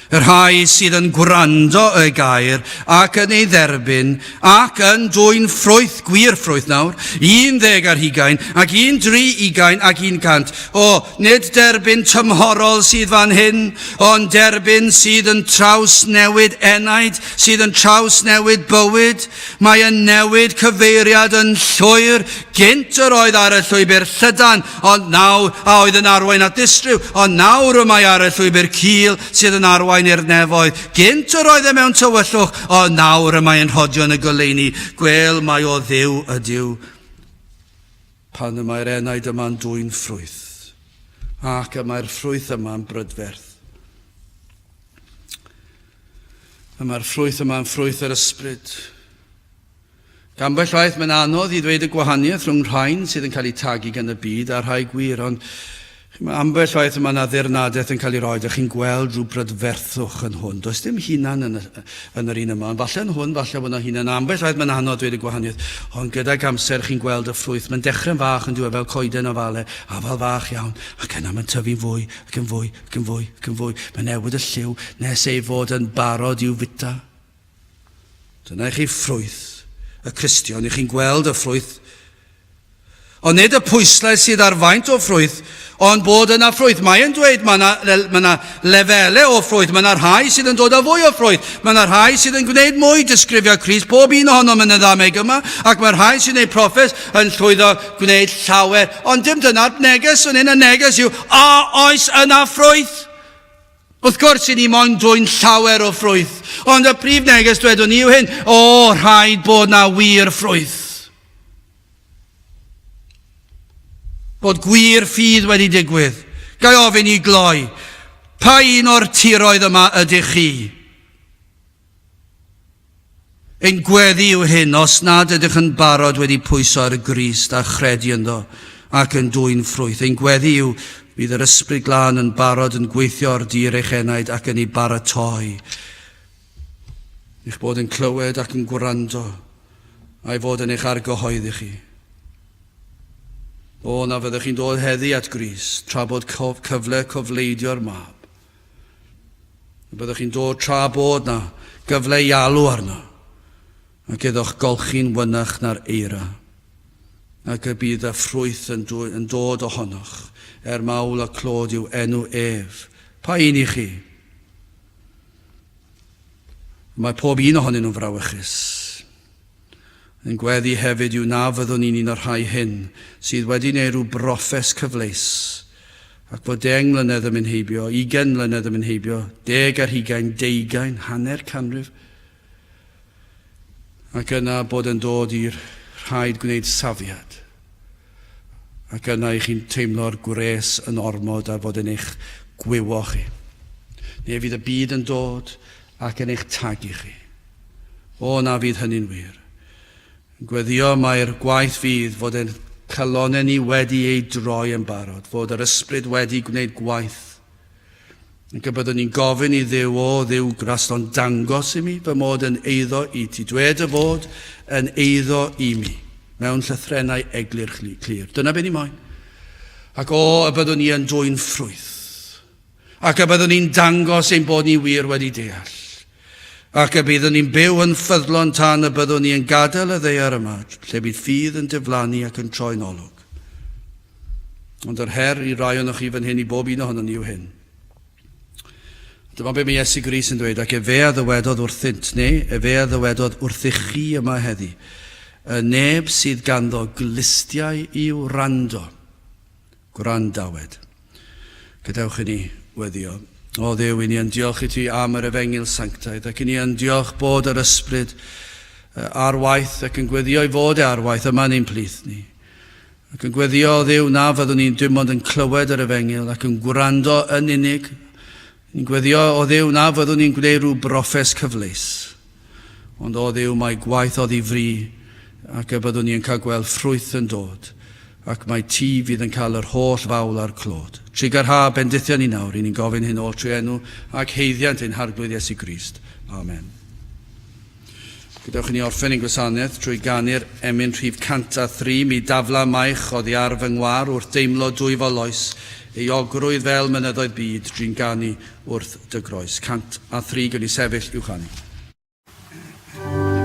Yr rhai sydd yn gwrando y gair ac yn ei dderbyn ac yn dwyn ffrwyth, gwir ffrwyth nawr, 10 ar 20 ac 130 ac 100. O, nid derbyn tymhorol sydd fan hyn, ond derbyn sydd yn trawsnewid enaid, sydd yn trawsnewid bywyd. Mae yn newid cyfeiriad yn llwyr, gynt yr oedd ar y llwybr llydan, ond nawr, a oedd yn arwain at distryw, ond nawr mae ar y llwybr Cul sydd yn arwain i'r nefoedd. Gynt yr oedd mewn tywyllwch, ond nawr mae yn hodio yn y goleuni. Gwel mae o Dduw ydyw. Pan mae'r enaid yma'n dwyn ffrwyth, ac mae'r ffrwyth yma'n brydferth. Mae'r ffrwyth yma'n ffrwyth yr ysbryd. Gambell waith mae'n anodd i ddweud y gwahaniaeth rhwng rhain sydd yn cael eu tagu gan y byd a rhai gwir, ond ambell waith mae yna ddirnadaeth yn cael ei roed a chi'n gweld rhyw brydferthwch yn hwn. Does dim hunan yn yr un yma, ond falle yn hwn, falle bod yna hunan. Ambell waith mae'n anodd dweud y gwahaniaeth, ond gyda'r amser chi'n gweld y ffrwyth. Mae'n dechrau'n fach yn diwedd fel coeden o fale, a fel fach iawn, ac yna mae'n tyfu'n fwy, ac yn fwy, ac yn fwy, ac yn fwy. Mae'n newid y lliw, nes ei fod yn barod i'w fita. Dyna i chi ffrwyth, y Cristion, i chi'n gweld y ffrwyth. Ond nid y pwyslais sydd ar faint o ffrwyth, ond bod yna ffrwyth. Mae'n dweud mae yna lefelau o ffrwyth. Mae yna rhai sydd yn dod â fwy o ffrwyth. Mae yna rhai sydd yn gwneud mwy disgrifio Crist. Pob un ohonom yn y ddameg yma. Ac mae rhai sydd yn gwneud proffes yn llwyddo gwneud llawer. Ond dim dyna'r neges yn un. Y neges yw, oes yna ffrwyth. Wrth gwrs i ni moyn dwy'n llawer o ffrwyth. Ond y prif neges dwedwn ni yw hyn, rhaid bod na wir ffrwyth. Bod gwir ffydd wedi digwydd. Gai ofyn i gloi, pa un o'r tiroedd yma ydych chi? Ein gweddi yw hyn, os nad ydych yn barod wedi pwyso ar y Grist a chredu ynddo ac yn dwy'n ffrwyth. Ein gweddi yw, bydd yr ysbryd glân yn barod yn gweithio ar dir eich enaid ac yn ei baratoi. Eich bod yn clywed ac yn gwrando, a'i fod yn eich argyhoeddi chi. Na fyddwch chi'n dod heddi at Grist, tra bod cyfle cofleidio'r mab. Byddwch chi'n dod tra bod na gyfle i alw arno, ac iddo'ch golchi'n wynach na'r eira. Ac y bydd y ffrwyth yn dod ohonoch, mawl a clod yw enw ef. Pa un i chi? Mae pob un ohonyn nhw'n frawychus. Yn gweddi hefyd yw na fyddwn ni'n un o'r rhai hyn sydd wedi gwneud rhyw broffes cyfleus ac bod 10 mlynedd yn mynd heibio, 20 mlynedd yn mynd heibio, 10 ar 20, 20, hanner canrif. Ac yna bod yn dod i'r rhaid gwneud safiad. Ac yna i chi'n teimlo'r gwres yn ormod a fod yn eich gwywo chi. Neu fydd y byd yn dod ac yn eich tagu chi. Na fydd hynny'n wir. Gweddio mae'r gwaith fydd fod yn calonau ni wedi ei droi yn barod, fod yr ysbryd wedi gwneud gwaith. Ac y byddwn ni'n gofyn i Dduw, Dduw Graston, dangos i mi fy mod yn eiddo i ti. Dwed y fod yn eiddo i mi, mewn llythrennau eglur clir. Dyna be ni moyn. Ac y byddwn ni yn dwy'n ffrwyth. Ac y byddwn ni'n dangos ein bod ni wir wedi deall. Ac y byddwn ni'n byw yn ffyddlon tan y byddwn ni'n gadael y ddaear yma, lle bydd ffydd yn diflannu ac yn troi'n olwg. Ond yr her i rai o'ch chi fan hyn i bob un ohono ni yw hyn. Dyma be mae Iesu Grist yn dweud, ac fe a ddywedodd wrthynt, neu fe a ddywedodd wrthych chi yma heddi, y neb sydd ganddo glistiau i'w rando, gwrandawed. Gadewch i ni weddio. Dduw, i ni yn diolch i ti am yr efengil sanctaidd, ac i ni yn diolch bod yr ysbryd ar waith ac yn gweddio i fod ar waith yma ni'n plith ni. Ac yn gweddio Dduw na fyddwn ni'n dim ond yn clywed yr efengil ac yn gwrando yn unig. Ni'n gweddio Dduw na fyddwn ni'n gwneud rhyw broffes cyfleus. Ond Dduw mae gwaith o ddifri ac y byddwn ni'n cael gweld ffrwyth yn dod. Ac mae ti fydd yn cael yr holl fawl a'r clod. Trigar ha bendithion ni nawr, i ni'n gofyn hyn o trwy enw ac heiddiant ein harglwydd Iesu Grist. Amen. Gadewch i ni orffen ein gwasanaeth trwy ganu'r emyn rhif 103, mi dafla maich oddi ar fy ngwar wrth deimlo dwy foloes, ei ogrwydd fel mynyddoedd byd drwy'n ganu wrth dy groes. 103 gyda sefyll i'w chanu. Oh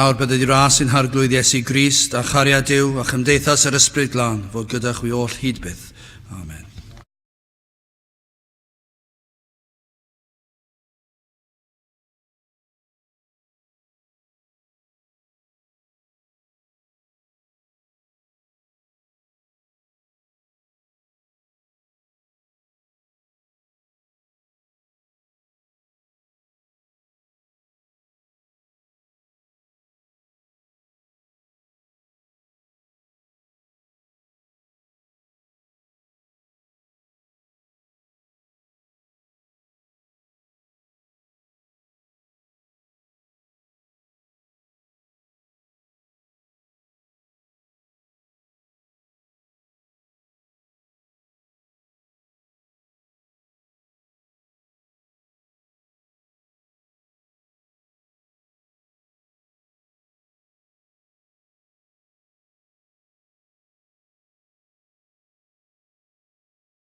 Nawr bydd ydi ras yn harglwydd Iesu Grist a chariad Duw a chymdeithas yr Ysbryd Glân fod gyda chwi oll hyd byth.